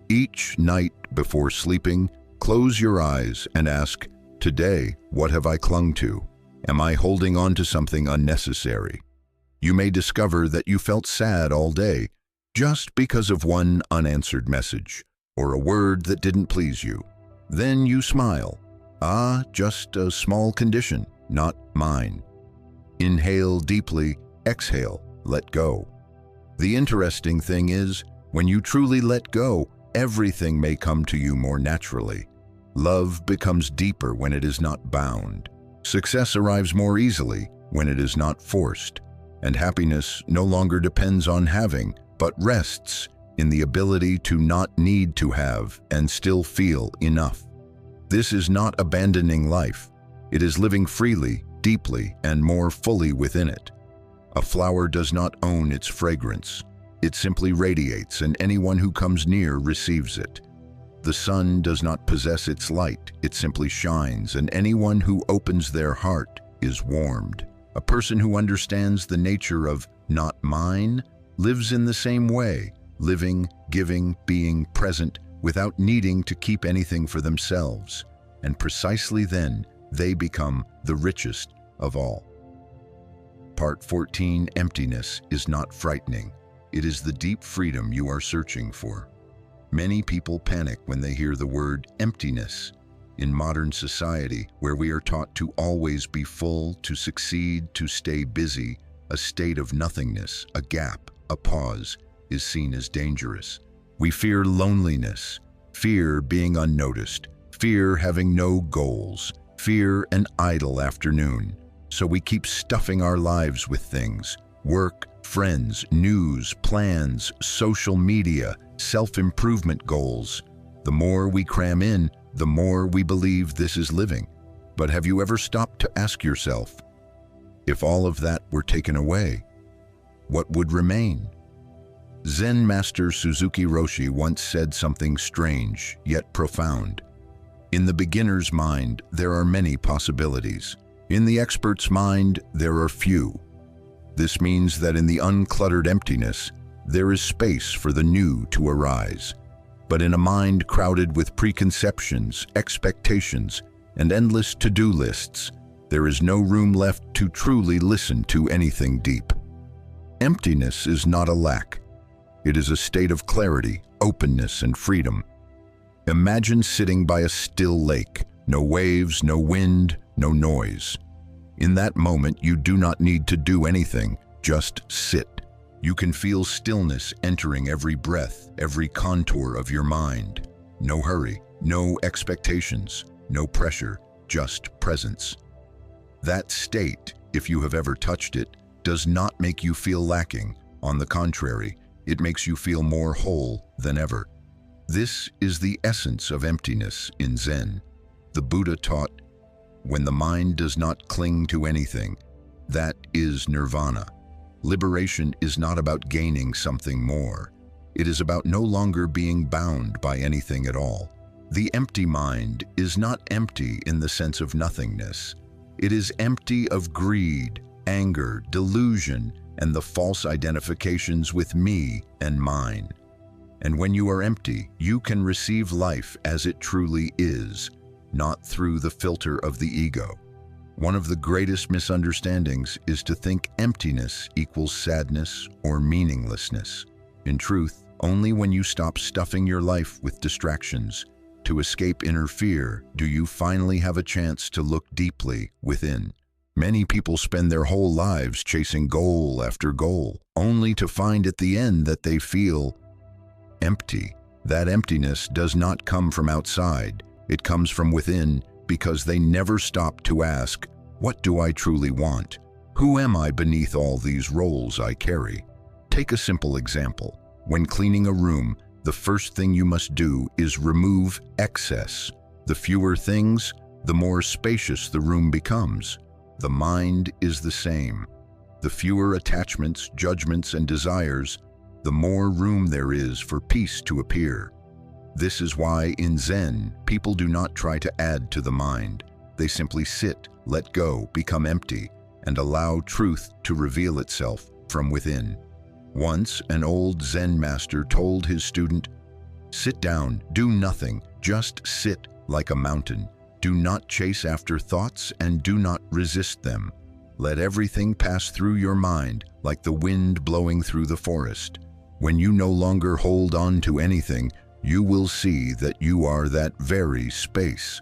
Each night before sleeping, close your eyes and ask, today, what have I clung to? Am I holding on to something unnecessary? You may discover that you felt sad all day just because of one unanswered message or a word that didn't please you. Then you smile. Ah, just a small condition, not mine. Inhale deeply, exhale, let go. The interesting thing is, when you truly let go, everything may come to you more naturally. Love becomes deeper when it is not bound. Success arrives more easily when it is not forced. And happiness no longer depends on having, but rests in the ability to not need to have and still feel enough. This is not abandoning life. It is living freely, deeply, and more fully within it. A flower does not own its fragrance. It simply radiates, and anyone who comes near receives it. The sun does not possess its light. It simply shines, and anyone who opens their heart is warmed. A person who understands the nature of not mine lives in the same way, living, giving, being present without needing to keep anything for themselves. And precisely then, they become the richest of all. Part 14, emptiness is not frightening. It is the deep freedom you are searching for. Many people panic when they hear the word emptiness. In modern society, where we are taught to always be full, to succeed, to stay busy, a state of nothingness, a gap, a pause, is seen as dangerous. We fear loneliness, fear being unnoticed, fear having no goals, fear an idle afternoon. So we keep stuffing our lives with things: work, friends, news, plans, social media, self-improvement goals. The more we cram in, the more we believe this is living. But have you ever stopped to ask yourself, if all of that were taken away, what would remain? Zen master Suzuki Roshi once said something strange yet profound. In the beginner's mind, there are many possibilities. In the expert's mind, there are few. This means that in the uncluttered emptiness, there is space for the new to arise. But in a mind crowded with preconceptions, expectations, and endless to-do lists, there is no room left to truly listen to anything deep. Emptiness is not a lack. It is a state of clarity, openness, and freedom. Imagine sitting by a still lake, no waves, no wind, no noise. In that moment, you do not need to do anything, just sit. You can feel stillness entering every breath, every contour of your mind. No hurry, no expectations, no pressure, just presence. That state, if you have ever touched it, does not make you feel lacking. On the contrary, it makes you feel more whole than ever. This is the essence of emptiness in Zen. The Buddha taught, when the mind does not cling to anything, that is nirvana. Liberation is not about gaining something more. It is about no longer being bound by anything at all. The empty mind is not empty in the sense of nothingness. It is empty of greed, anger, delusion, and the false identifications with me and mine. And when you are empty, you can receive life as it truly is, not through the filter of the ego. One of the greatest misunderstandings is to think emptiness equals sadness or meaninglessness. In truth, only when you stop stuffing your life with distractions to escape inner fear do you finally have a chance to look deeply within. Many people spend their whole lives chasing goal after goal, only to find at the end that they feel empty. That emptiness does not come from outside. It comes from within, because they never stop to ask, what do I truly want? Who am I beneath all these roles I carry? Take a simple example. When cleaning a room, the first thing you must do is remove excess. The fewer things, the more spacious the room becomes. The mind is the same. The fewer attachments, judgments, and desires, the more room there is for peace to appear. This is why in Zen, people do not try to add to the mind. They simply sit, let go, become empty, and allow truth to reveal itself from within. Once, an old Zen master told his student, "Sit down, do nothing, just sit like a mountain. Do not chase after thoughts and do not resist them. Let everything pass through your mind like the wind blowing through the forest. When you no longer hold on to anything, you will see that you are that very space."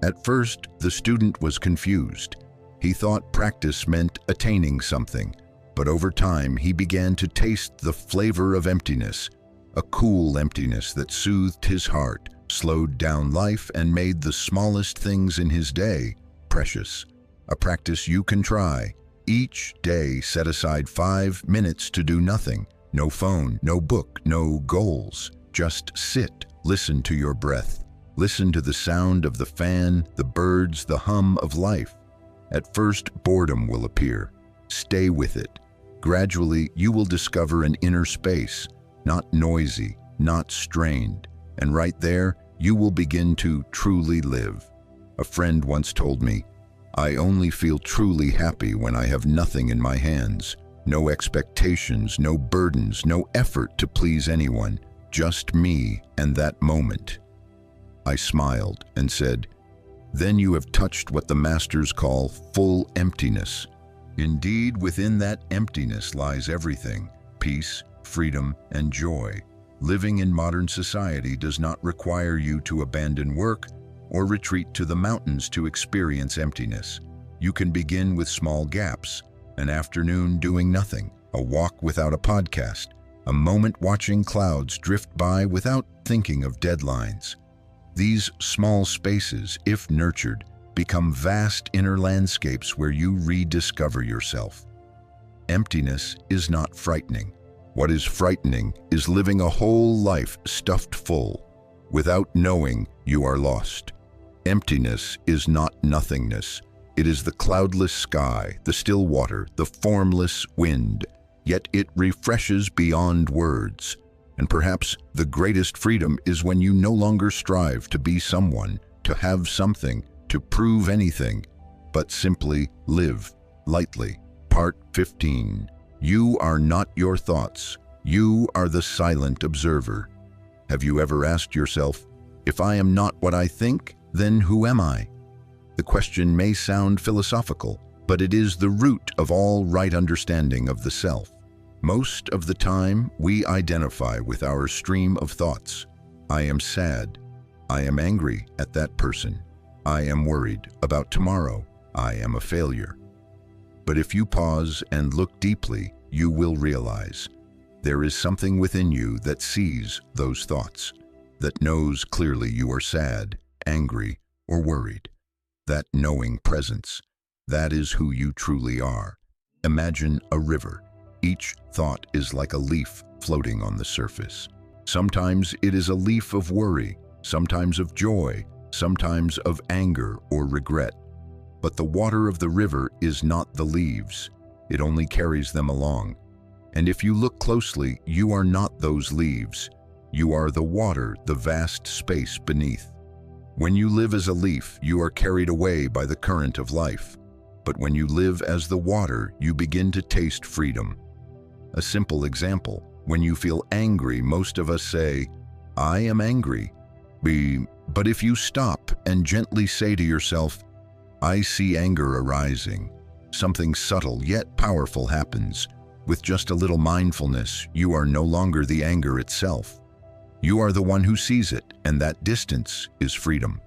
At first, the student was confused. He thought practice meant attaining something, but over time he began to taste the flavor of emptiness, a cool emptiness that soothed his heart, slowed down life, and made the smallest things in his day precious. A practice you can try. Each day set aside 5 minutes to do nothing. No phone, no book, no goals. Just sit, listen to your breath. Listen to the sound of the fan, the birds, the hum of life. At first, boredom will appear. Stay with it. Gradually, you will discover an inner space, not noisy, not strained. And right there, you will begin to truly live. A friend once told me, "I only feel truly happy when I have nothing in my hands. No expectations, no burdens, no effort to please anyone. Just me and that moment." I smiled and said, then you have touched what the masters call full emptiness. Indeed, within that emptiness lies everything: peace, freedom, and joy. Living in modern society does not require you to abandon work or retreat to the mountains to experience emptiness. You can begin with small gaps: an afternoon doing nothing, a walk without a podcast, a moment watching clouds drift by without thinking of deadlines. These small spaces, if nurtured, become vast inner landscapes where you rediscover yourself. Emptiness is not frightening. What is frightening is living a whole life stuffed full. Without knowing, you are lost. Emptiness is not nothingness. It is the cloudless sky, the still water, the formless wind, yet it refreshes beyond words. And perhaps the greatest freedom is when you no longer strive to be someone, to have something, to prove anything, but simply live lightly. Part 15. You are not your thoughts. You are the silent observer. Have you ever asked yourself, if I am not what I think, then who am I? The question may sound philosophical, but it is the root of all right understanding of the self. Most of the time, we identify with our stream of thoughts. I am sad. I am angry at that person. I am worried about tomorrow. I am a failure. But if you pause and look deeply, you will realize there is something within you that sees those thoughts, that knows clearly you are sad, angry, or worried. That knowing presence, that is who you truly are. Imagine a river. Each thought is like a leaf floating on the surface. Sometimes it is a leaf of worry, sometimes of joy, sometimes of anger or regret. But the water of the river is not the leaves. It only carries them along. And if you look closely, you are not those leaves. You are the water, the vast space beneath. When you live as a leaf, you are carried away by the current of life. But when you live as the water, you begin to taste freedom. A simple example: when you feel angry, most of us say, I am angry. But if you stop and gently say to yourself, I see anger arising, something subtle yet powerful happens. With just a little mindfulness, you are no longer the anger itself. You are the one who sees it, and that distance is freedom.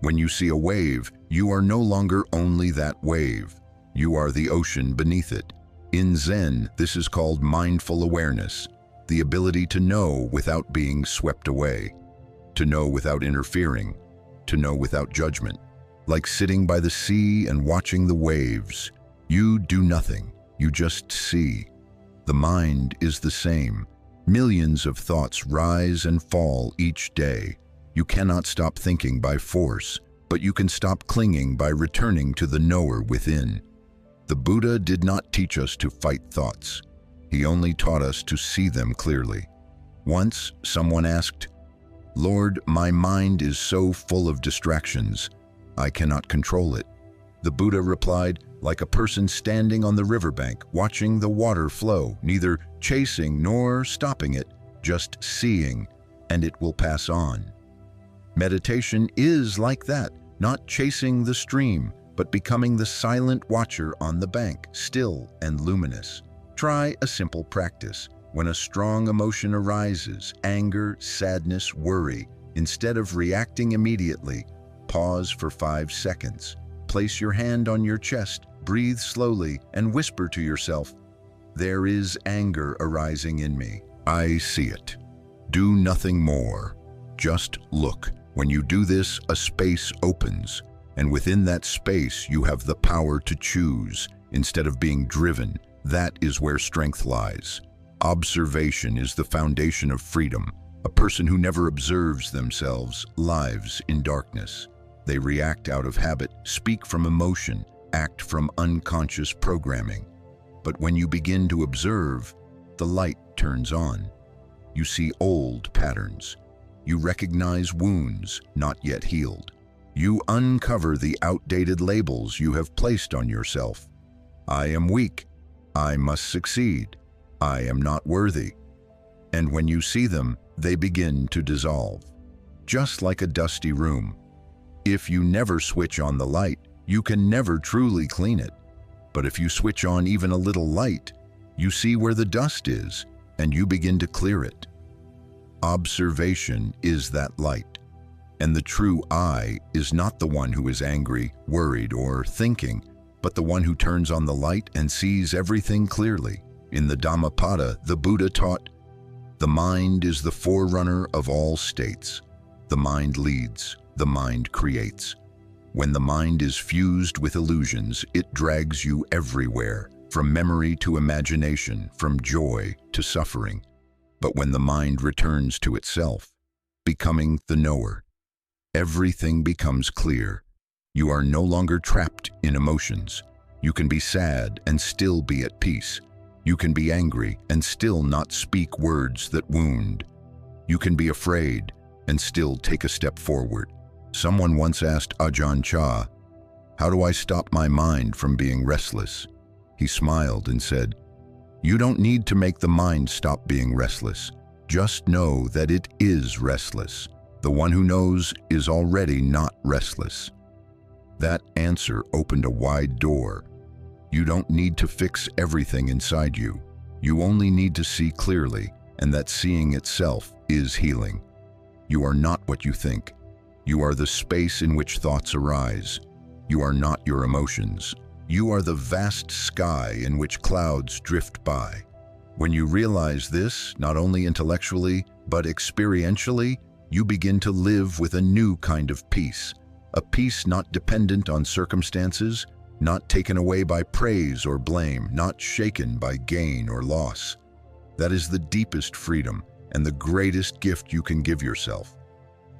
When you see a wave, you are no longer only that wave. You are the ocean beneath it. In Zen, this is called mindful awareness, the ability to know without being swept away, to know without interfering, to know without judgment. Like sitting by the sea and watching the waves, you do nothing, you just see. The mind is the same. Millions of thoughts rise and fall each day. You cannot stop thinking by force, but you can stop clinging by returning to the knower within. The Buddha did not teach us to fight thoughts. He only taught us to see them clearly. Once, someone asked, Lord, my mind is so full of distractions, I cannot control it. The Buddha replied, like a person standing on the riverbank, watching the water flow, neither chasing nor stopping it, just seeing, and it will pass on. Meditation is like that, not chasing the stream, but becoming the silent watcher on the bank, still and luminous. Try a simple practice. When a strong emotion arises, anger, sadness, worry, instead of reacting immediately, pause for 5 seconds. Place your hand on your chest, breathe slowly, and whisper to yourself, there is anger arising in me. I see it. Do nothing more. Just look. When you do this, a space opens, and within that space you have the power to choose instead of being driven. That is where strength lies. Observation is the foundation of freedom. A person who never observes themselves lives in darkness. They react out of habit, speak from emotion, act from unconscious programming. But when you begin to observe, the light turns on. You see old patterns. You recognize wounds not yet healed. You uncover the outdated labels you have placed on yourself. I am weak. I must succeed. I am not worthy. And when you see them, they begin to dissolve. Just like a dusty room. If you never switch on the light, you can never truly clean it. But if you switch on even a little light, you see where the dust is, and you begin to clear it. Observation is that light. And the true I is not the one who is angry, worried, or thinking, but the one who turns on the light and sees everything clearly. In the Dhammapada, the Buddha taught, "The mind is the forerunner of all states. The mind leads, the mind creates. When the mind is fused with illusions, it drags you everywhere, from memory to imagination, from joy to suffering. But when the mind returns to itself, becoming the knower, everything becomes clear. You are no longer trapped in emotions. You can be sad and still be at peace. You can be angry and still not speak words that wound. You can be afraid and still take a step forward." Someone once asked Ajahn Chah, "How do I stop my mind from being restless?" He smiled and said, "You don't need to make the mind stop being restless. Just know that it is restless. The one who knows is already not restless." That answer opened a wide door. You don't need to fix everything inside you. You only need to see clearly, and that seeing itself is healing. You are not what you think. You are the space in which thoughts arise. You are not your emotions. You are the vast sky in which clouds drift by. When you realize this, not only intellectually, but experientially, you begin to live with a new kind of peace. A peace not dependent on circumstances, not taken away by praise or blame, not shaken by gain or loss. That is the deepest freedom and the greatest gift you can give yourself.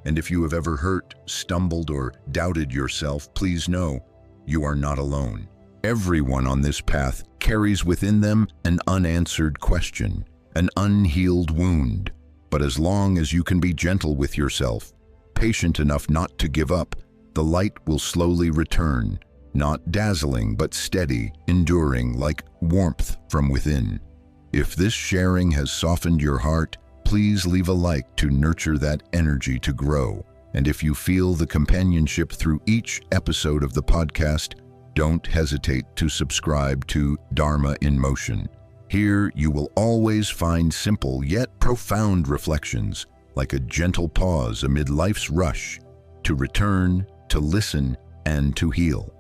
And if you have ever hurt, stumbled, or doubted yourself, please know you are not alone. Everyone on this path carries within them an unanswered question, an unhealed wound. But as long as you can be gentle with yourself, patient enough not to give up, the light will slowly return, not dazzling but steady, enduring like warmth from within. If this sharing has softened your heart, please leave a like to nurture that energy to grow. And if you feel the companionship through each episode of the podcast, don't hesitate to subscribe to Dharma in Motion. Here you will always find simple yet profound reflections, like a gentle pause amid life's rush, to return, to listen, and to heal.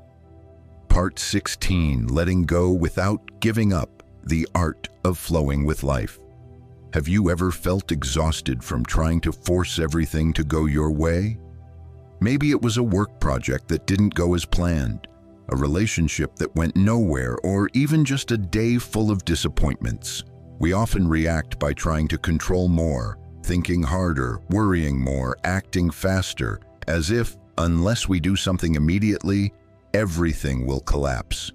Part 16, Letting Go Without Giving Up, the Art of Flowing with Life. Have you ever felt exhausted from trying to force everything to go your way? Maybe it was a work project that didn't go as planned, a relationship that went nowhere, or even just a day full of disappointments. We often react by trying to control more, thinking harder, worrying more, acting faster, as if, unless we do something immediately, everything will collapse.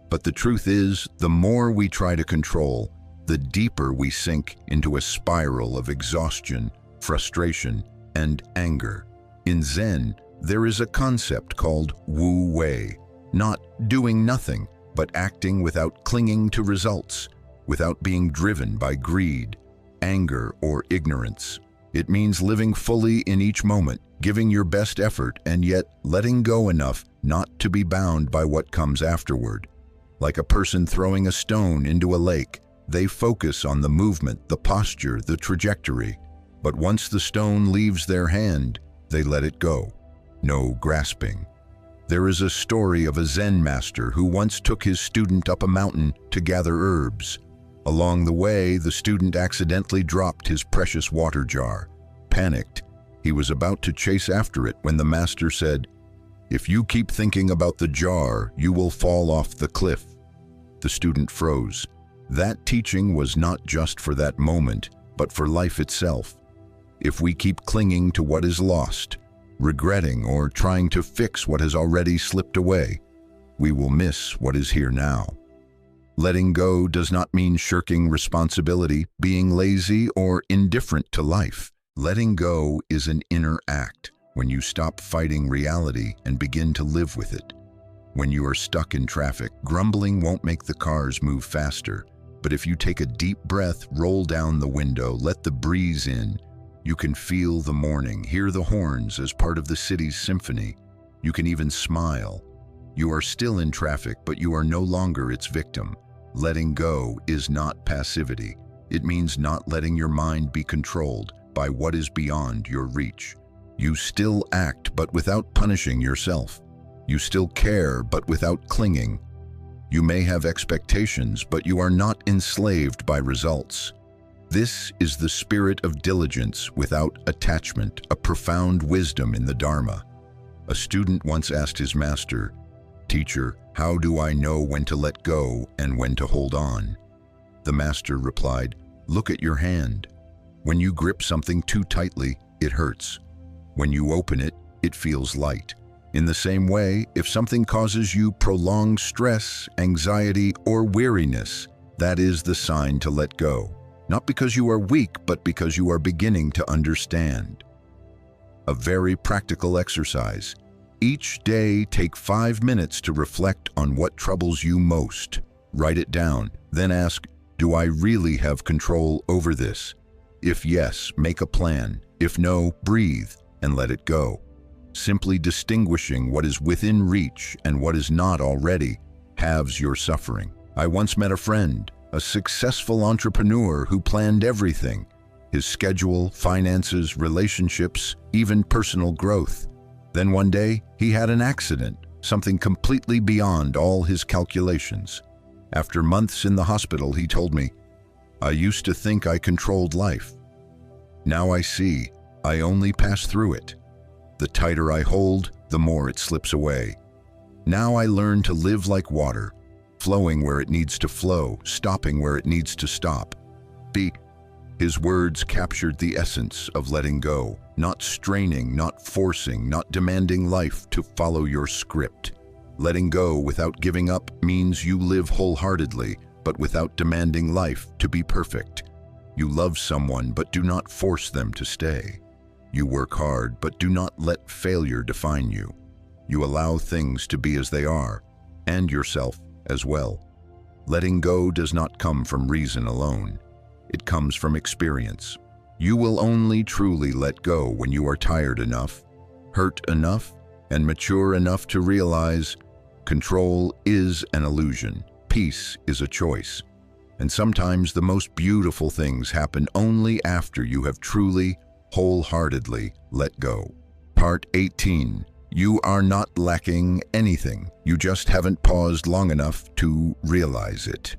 But the truth is, the more we try to control, the deeper we sink into a spiral of exhaustion, frustration, and anger. In Zen, there is a concept called Wu Wei, not doing nothing, but acting without clinging to results, without being driven by greed, anger, or ignorance. It means living fully in each moment, giving your best effort, and yet letting go enough not to be bound by what comes afterward. Like a person throwing a stone into a lake, they focus on the movement, the posture, the trajectory. But once the stone leaves their hand, they let it go. No grasping. There is a story of a Zen master who once took his student up a mountain to gather herbs. Along the way, the student accidentally dropped his precious water jar. Panicked, he was about to chase after it when the master said, "If you keep thinking about the jar, you will fall off the cliff." The student froze. That teaching was not just for that moment, but for life itself. If we keep clinging to what is lost, regretting or trying to fix what has already slipped away, we will miss what is here now. Letting go does not mean shirking responsibility, being lazy, or indifferent to life. Letting go is an inner act, when you stop fighting reality and begin to live with it. When you are stuck in traffic, grumbling won't make the cars move faster. But if you take a deep breath, roll down the window, let the breeze in, you can feel the morning, hear the horns as part of the city's symphony, You can even smile. You are still in traffic, but you are no longer its victim. Letting go is not passivity. It means not letting your mind be controlled by what is beyond your reach. You still act, but without punishing yourself. You still care, but without clinging. You may have expectations, but you are not enslaved by results. This is the spirit of diligence without attachment, a profound wisdom in the Dharma. A student once asked his master, "Teacher, how do I know when to let go and when to hold on?" The master replied, "Look at your hand. When you grip something too tightly, it hurts. When you open it, it feels light. In the same way, if something causes you prolonged stress, anxiety, or weariness, that is the sign to let go. Not because you are weak, but because you are beginning to understand." A very practical exercise. Each day, take 5 minutes to reflect on what troubles you most. Write it down, then ask, "Do I really have control over this?" If yes, make a plan. If no, breathe and let it go. Simply distinguishing what is within reach and what is not already halves your suffering. I once met a friend, a successful entrepreneur who planned everything: his schedule, finances, relationships, even personal growth. Then one day, he had an accident, something completely beyond all his calculations. After months in the hospital, he told me, "I used to think I controlled life. Now I see I only pass through it. The tighter I hold, the more it slips away. Now I learn to live like water, flowing where it needs to flow, stopping where it needs to stop." His words captured the essence of letting go, not straining, not forcing, not demanding life to follow your script. Letting go without giving up means you live wholeheartedly, but without demanding life to be perfect. You love someone, but do not force them to stay. You work hard, but do not let failure define you. You allow things to be as they are, and yourself as well. Letting go does not come from reason alone. It comes from experience. You will only truly let go when you are tired enough, hurt enough, and mature enough to realize control is an illusion, peace is a choice. And sometimes the most beautiful things happen only after you have truly, wholeheartedly let go. Part 18. You are not lacking anything. You just haven't paused long enough to realize it.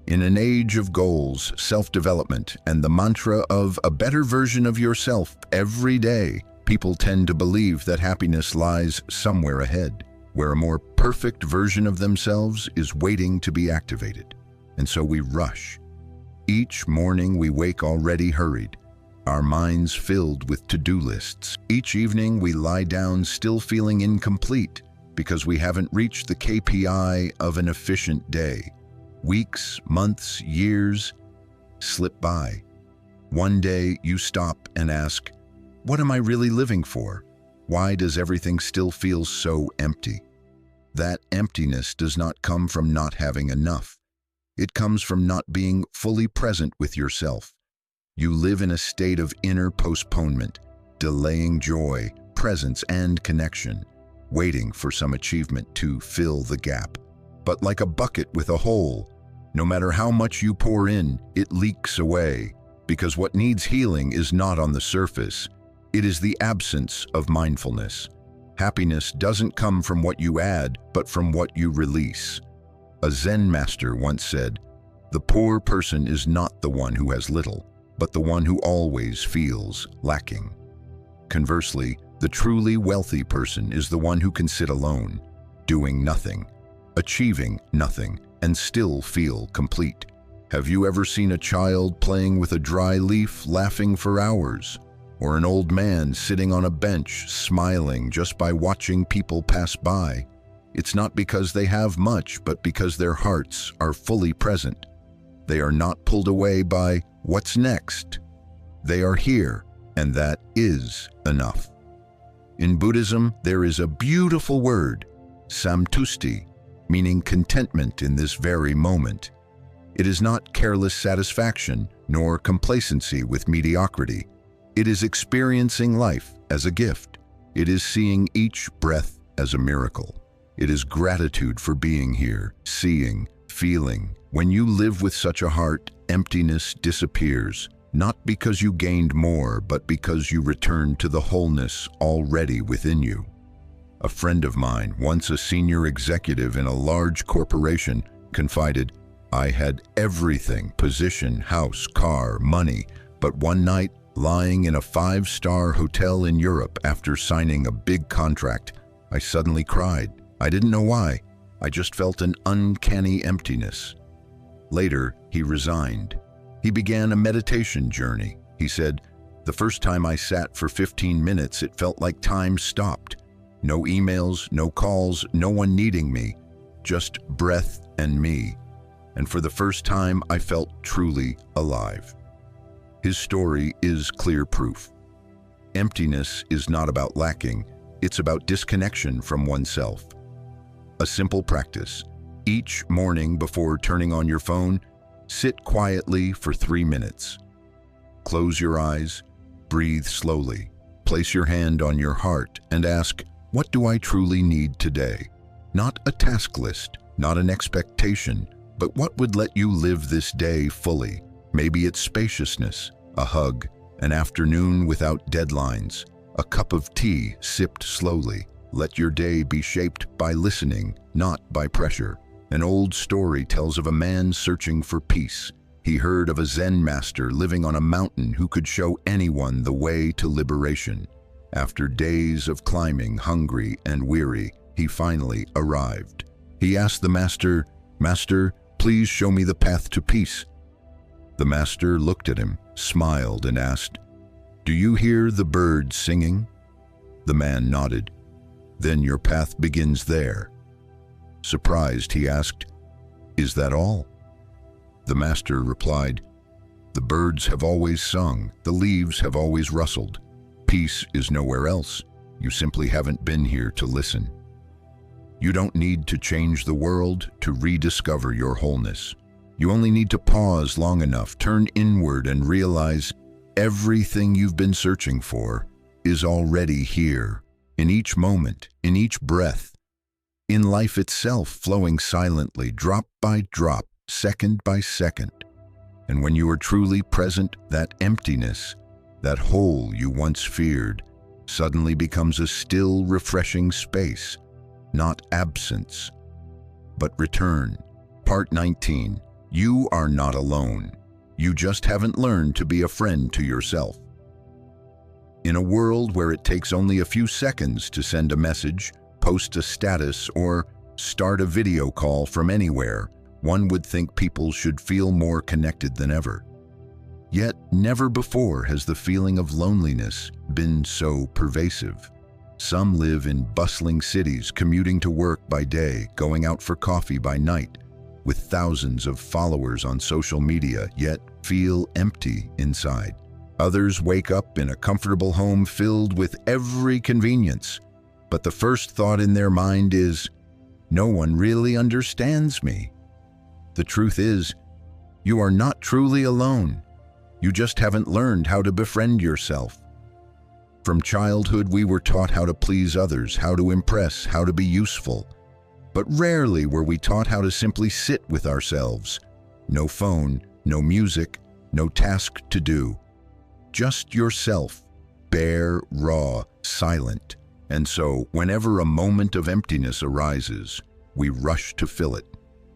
In an age of goals, self-development, and the mantra of a better version of yourself every day, people tend to believe that happiness lies somewhere ahead, where a more perfect version of themselves is waiting to be activated. And so we rush. Each morning we wake already hurried, our minds filled with to-do lists. Each evening we lie down still feeling incomplete because we haven't reached the KPI of an efficient day. Weeks, months, years slip by. One day you stop and ask, what am I really living for? Why does everything still feel so empty? That emptiness does not come from not having enough. It comes from not being fully present with yourself. You live in a state of inner postponement, delaying joy, presence, and connection, waiting for some achievement to fill the gap. But like a bucket with a hole, no matter how much you pour in, it leaks away, because what needs healing is not on the surface. It is the absence of mindfulness. Happiness doesn't come from what you add, but from what you release. A Zen master once said, "The poor person is not the one who has little, but the one who always feels lacking." Conversely, the truly wealthy person is the one who can sit alone, doing nothing, achieving nothing, and still feel complete. Have you ever seen a child playing with a dry leaf, laughing for hours? Or an old man sitting on a bench, smiling just by watching people pass by? It's not because they have much, but because their hearts are fully present. They are not pulled away by what's next. They are here, and that is enough. In Buddhism, there is a beautiful word, samtusti, meaning contentment in this very moment. It is not careless satisfaction, nor complacency with mediocrity. It is experiencing life as a gift. It is seeing each breath as a miracle. It is gratitude for being here, seeing, feeling. When you live with such a heart, emptiness disappears, not because you gained more, but because you returned to the wholeness already within you. A friend of mine, once a senior executive in a large corporation, confided, "I had everything, position, house, car, money, but one night, lying in a 5-star hotel in Europe after signing a big contract, I suddenly cried. I didn't know why. I just felt an uncanny emptiness." Later, he resigned. He began a meditation journey. He said, "The first time I sat for 15 minutes, it felt like time stopped. No emails, no calls, no one needing me, just breath and me. And for the first time, I felt truly alive." His story is clear proof. Emptiness is not about lacking, it's about disconnection from oneself. A simple practice. Each morning before turning on your phone, sit quietly for 3 minutes. Close your eyes, breathe slowly, place your hand on your heart and ask, "What do I truly need today?" Not a task list, not an expectation, but what would let you live this day fully? Maybe it's spaciousness, a hug, an afternoon without deadlines, a cup of tea sipped slowly. Let your day be shaped by listening, not by pressure. An old story tells of a man searching for peace. He heard of a Zen master living on a mountain who could show anyone the way to liberation. After days of climbing, hungry and weary, he finally arrived. He asked the master, "Master, please show me the path to peace." The master looked at him, smiled, and asked, "Do you hear the birds singing?" The man nodded. "Then your path begins there." Surprised, he asked, "Is that all?" The master replied, "The birds have always sung, the leaves have always rustled. Peace is nowhere else. You simply haven't been here to listen." You don't need to change the world to rediscover your wholeness. You only need to pause long enough, turn inward, and realize everything you've been searching for is already here, in each moment, in each breath, in life itself, flowing silently, drop by drop, second by second. And when you are truly present, that emptiness, that hole you once feared, suddenly becomes a still, refreshing space. Not absence, but return. Part 19. You are not alone. You just haven't learned to be a friend to yourself. In a world where it takes only a few seconds to send a message, post a status, or start a video call from anywhere, one would think people should feel more connected than ever. Yet never before has the feeling of loneliness been so pervasive. Some live in bustling cities, commuting to work by day, going out for coffee by night, with thousands of followers on social media, yet feel empty inside. Others wake up in a comfortable home filled with every convenience, but the first thought in their mind is, "No one really understands me." The truth is, you are not truly alone. You just haven't learned how to befriend yourself. From childhood, we were taught how to please others, how to impress, how to be useful. But rarely were we taught how to simply sit with ourselves. No phone, no music, no task to do. Just yourself, bare, raw, silent. And so, whenever a moment of emptiness arises, we rush to fill it.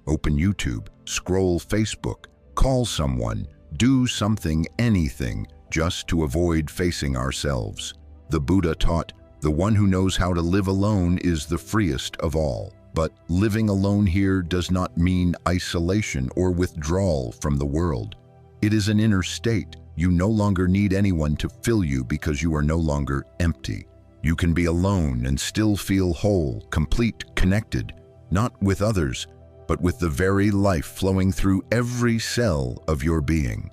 Open YouTube, scroll Facebook, call someone, do something, anything, just to avoid facing ourselves. The Buddha taught, the one who knows how to live alone is the freest of all. But living alone here does not mean isolation or withdrawal from the world. It is an inner state. You no longer need anyone to fill you because you are no longer empty. You can be alone and still feel whole, complete, connected, not with others, but with the very life flowing through every cell of your being.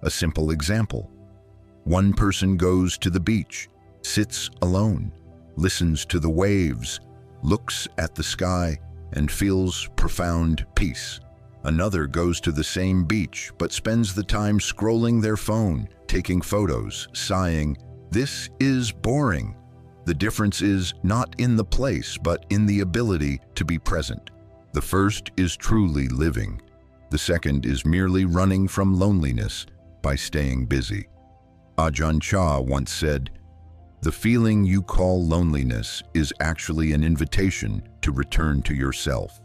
A simple example. One person goes to the beach, sits alone, listens to the waves, looks at the sky, and feels profound peace. Another goes to the same beach, but spends the time scrolling their phone, taking photos, sighing, "This is boring." The difference is not in the place, but in the ability to be present. The first is truly living. The second is merely running from loneliness by staying busy. Ajahn Chah once said, "The feeling you call loneliness is actually an invitation to return to yourself."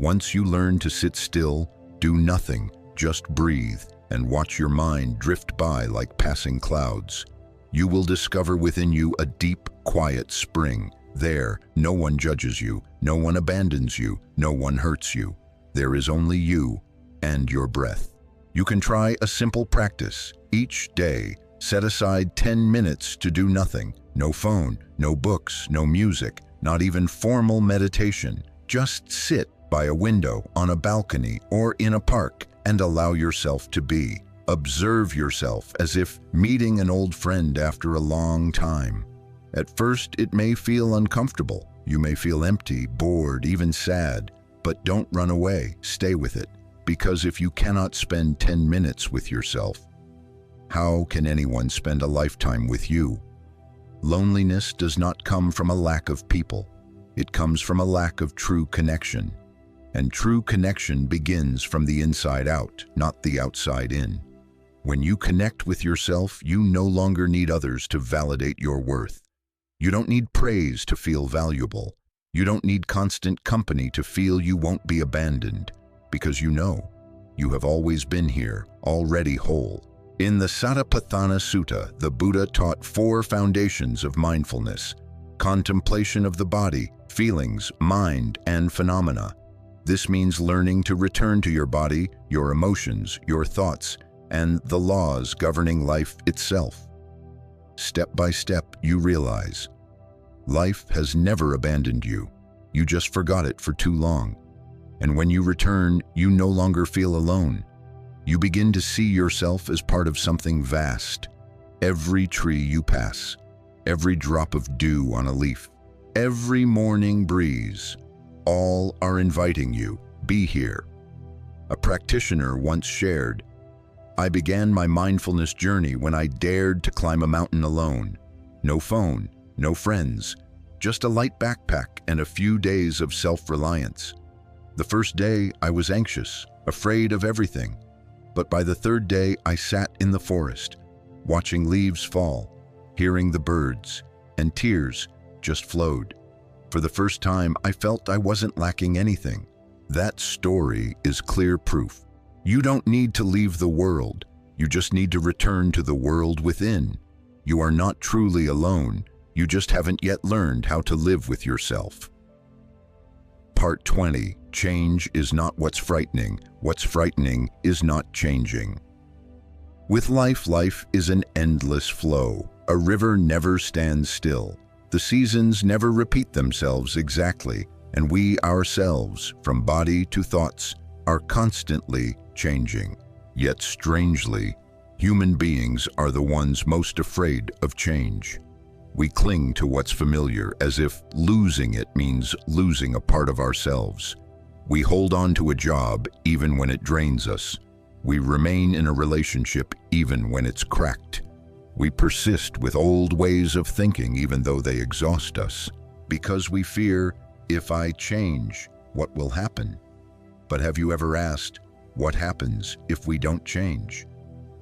Once you learn to sit still, do nothing, just breathe, and watch your mind drift by like passing clouds, you will discover within you a deep, quiet spring. There, no one judges you, no one abandons you, no one hurts you. There is only you and your breath. You can try a simple practice. Each day, set aside 10 minutes to do nothing. No phone, no books, no music, not even formal meditation. Just sit by a window, on a balcony, or in a park, and allow yourself to be. Observe yourself as if meeting an old friend after a long time. At first, it may feel uncomfortable. You may feel empty, bored, even sad. But don't run away. Stay with it. Because if you cannot spend 10 minutes with yourself, how can anyone spend a lifetime with you? Loneliness does not come from a lack of people. It comes from a lack of true connection. And true connection begins from the inside out, not the outside in. When you connect with yourself, you no longer need others to validate your worth. You don't need praise to feel valuable. You don't need constant company to feel you won't be abandoned, because you know you have always been here, already whole. In the Satipatthana Sutta, the Buddha taught 4 foundations of mindfulness: contemplation of the body, feelings, mind, and phenomena. This means learning to return to your body, your emotions, your thoughts, and the laws governing life itself. Step by step, you realize life has never abandoned you. You just forgot it for too long. And when you return, you no longer feel alone. You begin to see yourself as part of something vast. Every tree you pass, every drop of dew on a leaf, every morning breeze, all are inviting you, be here. A practitioner once shared, "I began my mindfulness journey when I dared to climb a mountain alone. No phone, no friends, just a light backpack and a few days of self-reliance. The first day I was anxious, afraid of everything. But by the third day I sat in the forest, watching leaves fall, hearing the birds, and tears just flowed. For the first time I felt I wasn't lacking anything." That story is clear proof. You don't need to leave the world. You just need to return to the world within. You are not truly alone. You just haven't yet learned how to live with yourself. Part 20. Change is not what's frightening. What's frightening is not changing. With life, life is an endless flow. A river never stands still. The seasons never repeat themselves exactly, and we ourselves, from body to thoughts, are constantly changing. Yet strangely, human beings are the ones most afraid of change. We cling to what's familiar as if losing it means losing a part of ourselves. We hold on to a job even when it drains us. We remain in a relationship even when it's cracked. We persist with old ways of thinking even though they exhaust us, because we fear, if I change, what will happen? But have you ever asked, what happens if we don't change?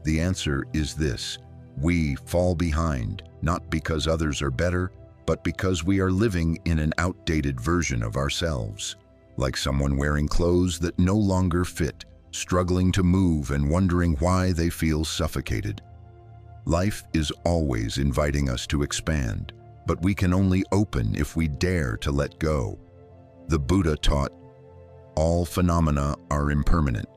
The answer is this: we fall behind, not because others are better, but because we are living in an outdated version of ourselves, like someone wearing clothes that no longer fit, struggling to move and wondering why they feel suffocated. Life is always inviting us to expand, but we can only open if we dare to let go. The Buddha taught, all phenomena are impermanent.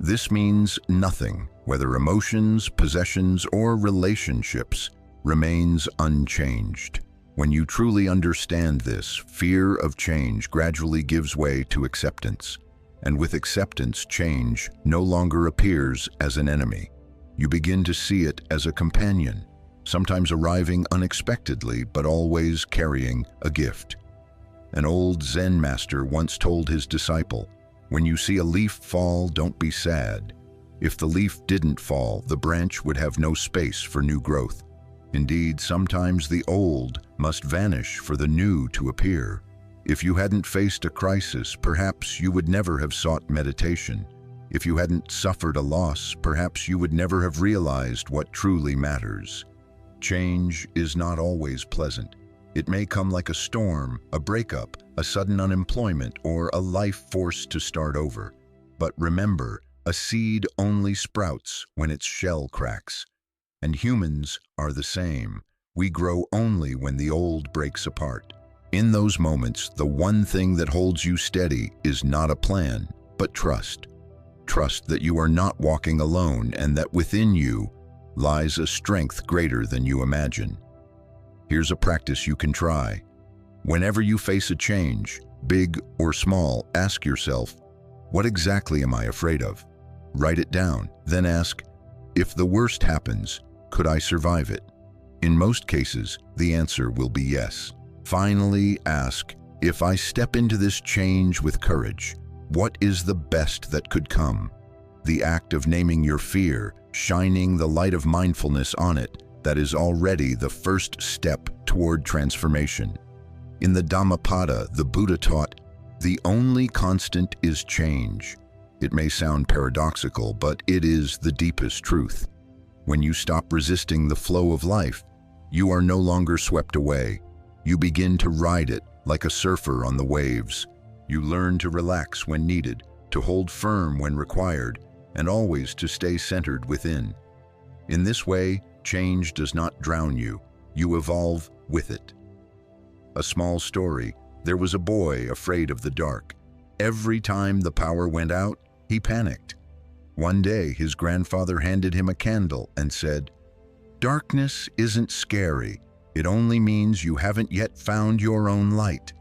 This means nothing, whether emotions, possessions, or relationships, remains unchanged. When you truly understand this, fear of change gradually gives way to acceptance. And with acceptance, change no longer appears as an enemy. You begin to see it as a companion, sometimes arriving unexpectedly, but always carrying a gift. An old Zen master once told his disciple, "When you see a leaf fall, don't be sad. If the leaf didn't fall, the branch would have no space for new growth. Indeed, sometimes the old must vanish for the new to appear. If you hadn't faced a crisis, perhaps you would never have sought meditation. If you hadn't suffered a loss, perhaps you would never have realized what truly matters. Change is not always pleasant. It may come like a storm, a breakup, a sudden unemployment, or a life forced to start over. But remember, a seed only sprouts when its shell cracks. And humans are the same. We grow only when the old breaks apart. In those moments, the one thing that holds you steady is not a plan, but trust. Trust that you are not walking alone and that within you lies a strength greater than you imagine. Here's a practice you can try. Whenever you face a change, big or small, ask yourself, what exactly am I afraid of? Write it down, then ask, if the worst happens, could I survive it? In most cases, the answer will be yes. Finally, ask, if I step into this change with courage, what is the best that could come? The act of naming your fear, shining the light of mindfulness on it, that is already the first step toward transformation. In the Dhammapada, the Buddha taught, the only constant is change. It may sound paradoxical, but it is the deepest truth. When you stop resisting the flow of life, you are no longer swept away. You begin to ride it like a surfer on the waves. You learn to relax when needed, to hold firm when required, and always to stay centered within. In this way, change does not drown you. You evolve with it. A small story. There was a boy afraid of the dark. Every time the power went out, he panicked. One day, his grandfather handed him a candle and said, "Darkness isn't scary. It only means you haven't yet found your own light."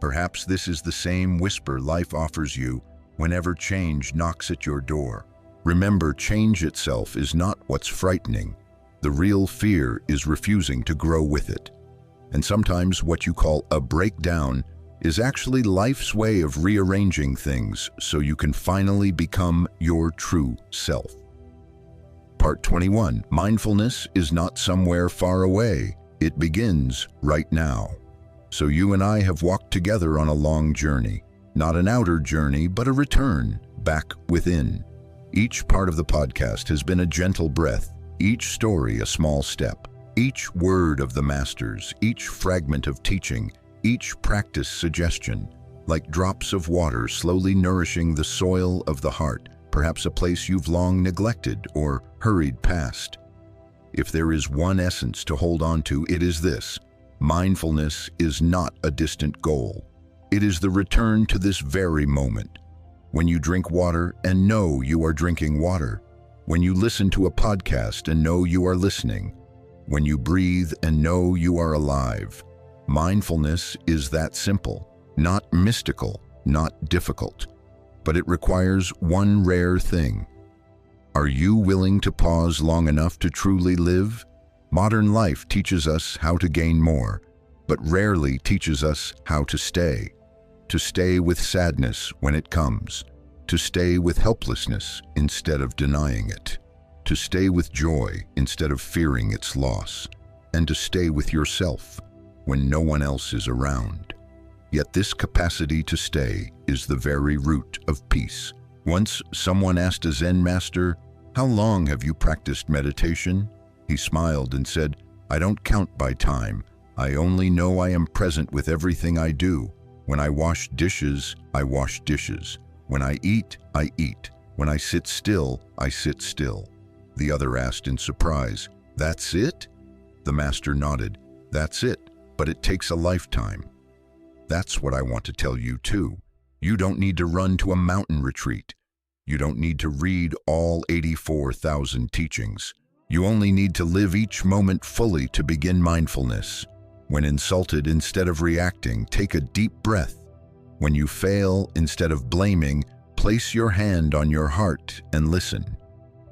Perhaps this is the same whisper life offers you whenever change knocks at your door. Remember, change itself is not what's frightening. The real fear is refusing to grow with it. And sometimes what you call a breakdown is actually life's way of rearranging things so you can finally become your true self. Part 21. Mindfulness is not somewhere far away. It begins right now. So you and I have walked together on a long journey. Not an outer journey, but a return back within. Each part of the podcast has been a gentle breath, each story a small step, each word of the masters, each fragment of teaching, each practice suggestion, like drops of water slowly nourishing the soil of the heart, perhaps a place you've long neglected or hurried past. If there is one essence to hold on to, it is this: mindfulness is not a distant goal. It is the return to this very moment. When you drink water and know you are drinking water. When you listen to a podcast and know you are listening. When you breathe and know you are alive. Mindfulness is that simple, not mystical, not difficult. But it requires one rare thing. Are you willing to pause long enough to truly live? Modern life teaches us how to gain more, but rarely teaches us how to stay. To stay with sadness when it comes. To stay with helplessness instead of denying it. To stay with joy instead of fearing its loss. And to stay with yourself when no one else is around. Yet this capacity to stay is the very root of peace. Once someone asked a Zen master, "How long have you practiced meditation?" He smiled and said, "I don't count by time. I only know I am present with everything I do. When I wash dishes, I wash dishes. When I eat, I eat. When I sit still, I sit still." The other asked in surprise, "That's it?" The master nodded, "That's it, but it takes a lifetime." That's what I want to tell you too. You don't need to run to a mountain retreat. You don't need to read all 84,000 teachings. You only need to live each moment fully to begin mindfulness. When insulted, instead of reacting, take a deep breath. When you fail, instead of blaming, place your hand on your heart and listen.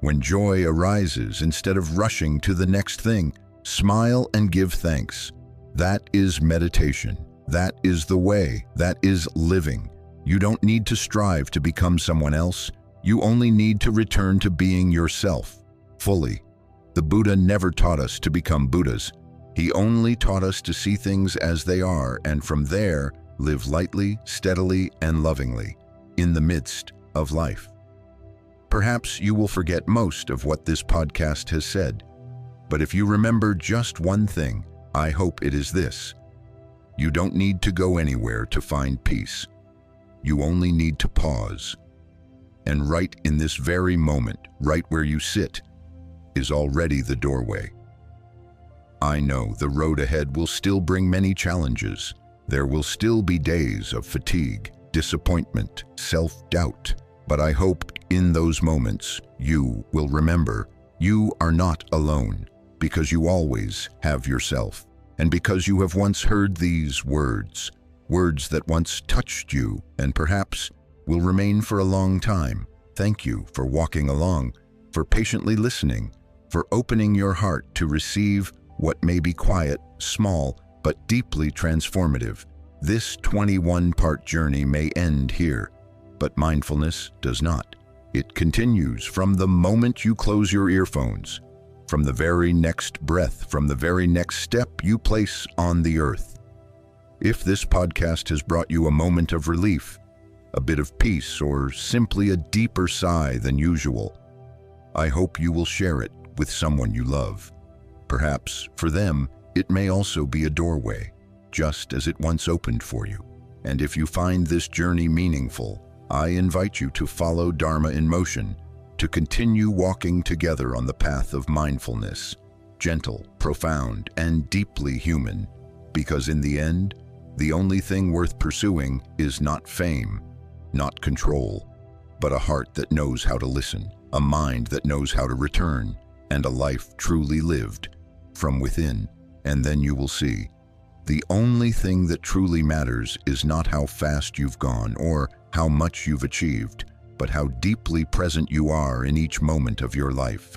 When joy arises, instead of rushing to the next thing, smile and give thanks. That is meditation. That is the way. That is living. You don't need to strive to become someone else. You only need to return to being yourself, fully. The Buddha never taught us to become Buddhas. He only taught us to see things as they are, and from there, live lightly, steadily, and lovingly, in the midst of life. Perhaps you will forget most of what this podcast has said, but if you remember just one thing, I hope it is this. You don't need to go anywhere to find peace. You only need to pause. And right in this very moment, right where you sit, is already the doorway. I know the road ahead will still bring many challenges. There will still be days of fatigue, disappointment, self-doubt. But I hope in those moments you will remember you are not alone, because you always have yourself. And because you have once heard these words that once touched you and perhaps will remain for a long time. Thank you for walking along, for patiently listening, for opening your heart to receive what may be quiet, small, but deeply transformative. This 21-part journey may end here, but mindfulness does not. It continues from the moment you close your earphones, from the very next breath, from the very next step you place on the earth. If this podcast has brought you a moment of relief, a bit of peace, or simply a deeper sigh than usual, I hope you will share it with someone you love. Perhaps, for them, it may also be a doorway, just as it once opened for you. And if you find this journey meaningful, I invite you to follow Dharma in motion, to continue walking together on the path of mindfulness, gentle, profound, and deeply human, because in the end, the only thing worth pursuing is not fame, not control, but a heart that knows how to listen, a mind that knows how to return, and a life truly lived from within. And then you will see, the only thing that truly matters is not how fast you've gone or how much you've achieved, but how deeply present you are in each moment of your life.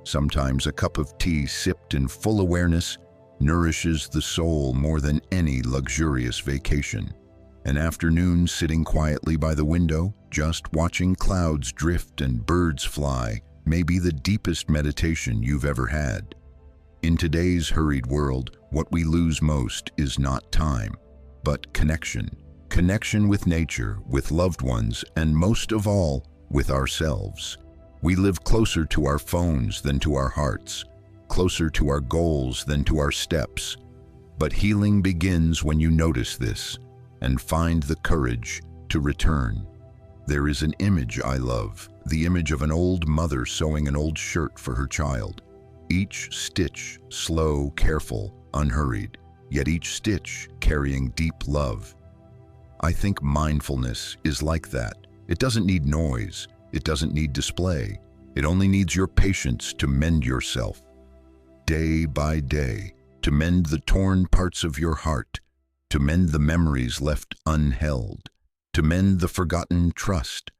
Sometimes a cup of tea sipped in full awareness nourishes the soul more than any luxurious vacation. An afternoon sitting quietly by the window, just watching clouds drift and birds fly, may be the deepest meditation you've ever had. In today's hurried world, what we lose most is not time, but connection. Connection with nature, with loved ones, and most of all, with ourselves. We live closer to our phones than to our hearts, closer to our goals than to our steps. But healing begins when you notice this and find the courage to return. There is an image I love, the image of an old mother sewing an old shirt for her child. Each stitch slow, careful, unhurried, yet each stitch carrying deep love. I think mindfulness is like that. It doesn't need noise. It doesn't need display. It only needs your patience to mend yourself, day by day, to mend the torn parts of your heart, to mend the memories left unheld, to mend the forgotten trust.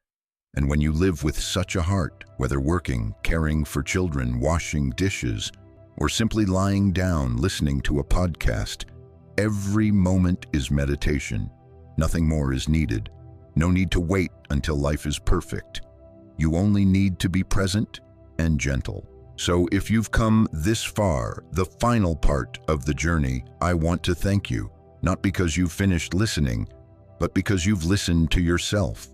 And when you live with such a heart, whether working, caring for children, washing dishes, or simply lying down listening to a podcast, every moment is meditation. Nothing more is needed. No need to wait until life is perfect. You only need to be present and gentle. So if you've come this far, the final part of the journey, I want to thank you, not because you've finished listening, but because you've listened to yourself.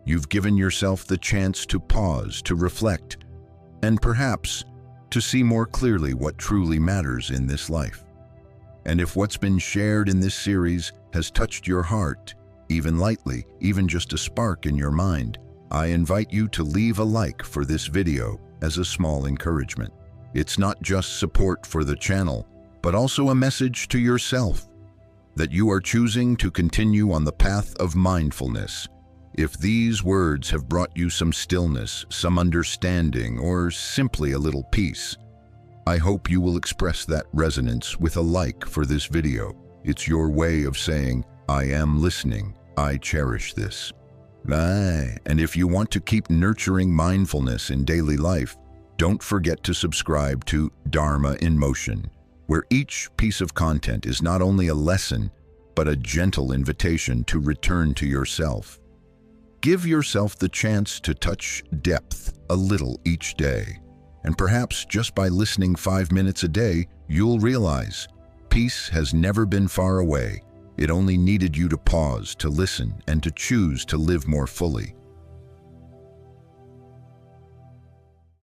You've given yourself the chance to pause, to reflect, and perhaps to see more clearly what truly matters in this life. And if what's been shared in this series has touched your heart, even lightly, even just a spark in your mind, I invite you to leave a like for this video as a small encouragement. It's not just support for the channel, but also a message to yourself that you are choosing to continue on the path of mindfulness. If these words have brought you some stillness, some understanding, or simply a little peace, I hope you will express that resonance with a like for this video. It's your way of saying, I am listening, I cherish this. And if you want to keep nurturing mindfulness in daily life, don't forget to subscribe to Dharma in Motion, where each piece of content is not only a lesson, but a gentle invitation to return to yourself. Give yourself the chance to touch depth a little each day, And perhaps just by listening 5 minutes a day, you'll realize peace has never been far away. It only needed you to pause, to listen, and to choose to live more fully.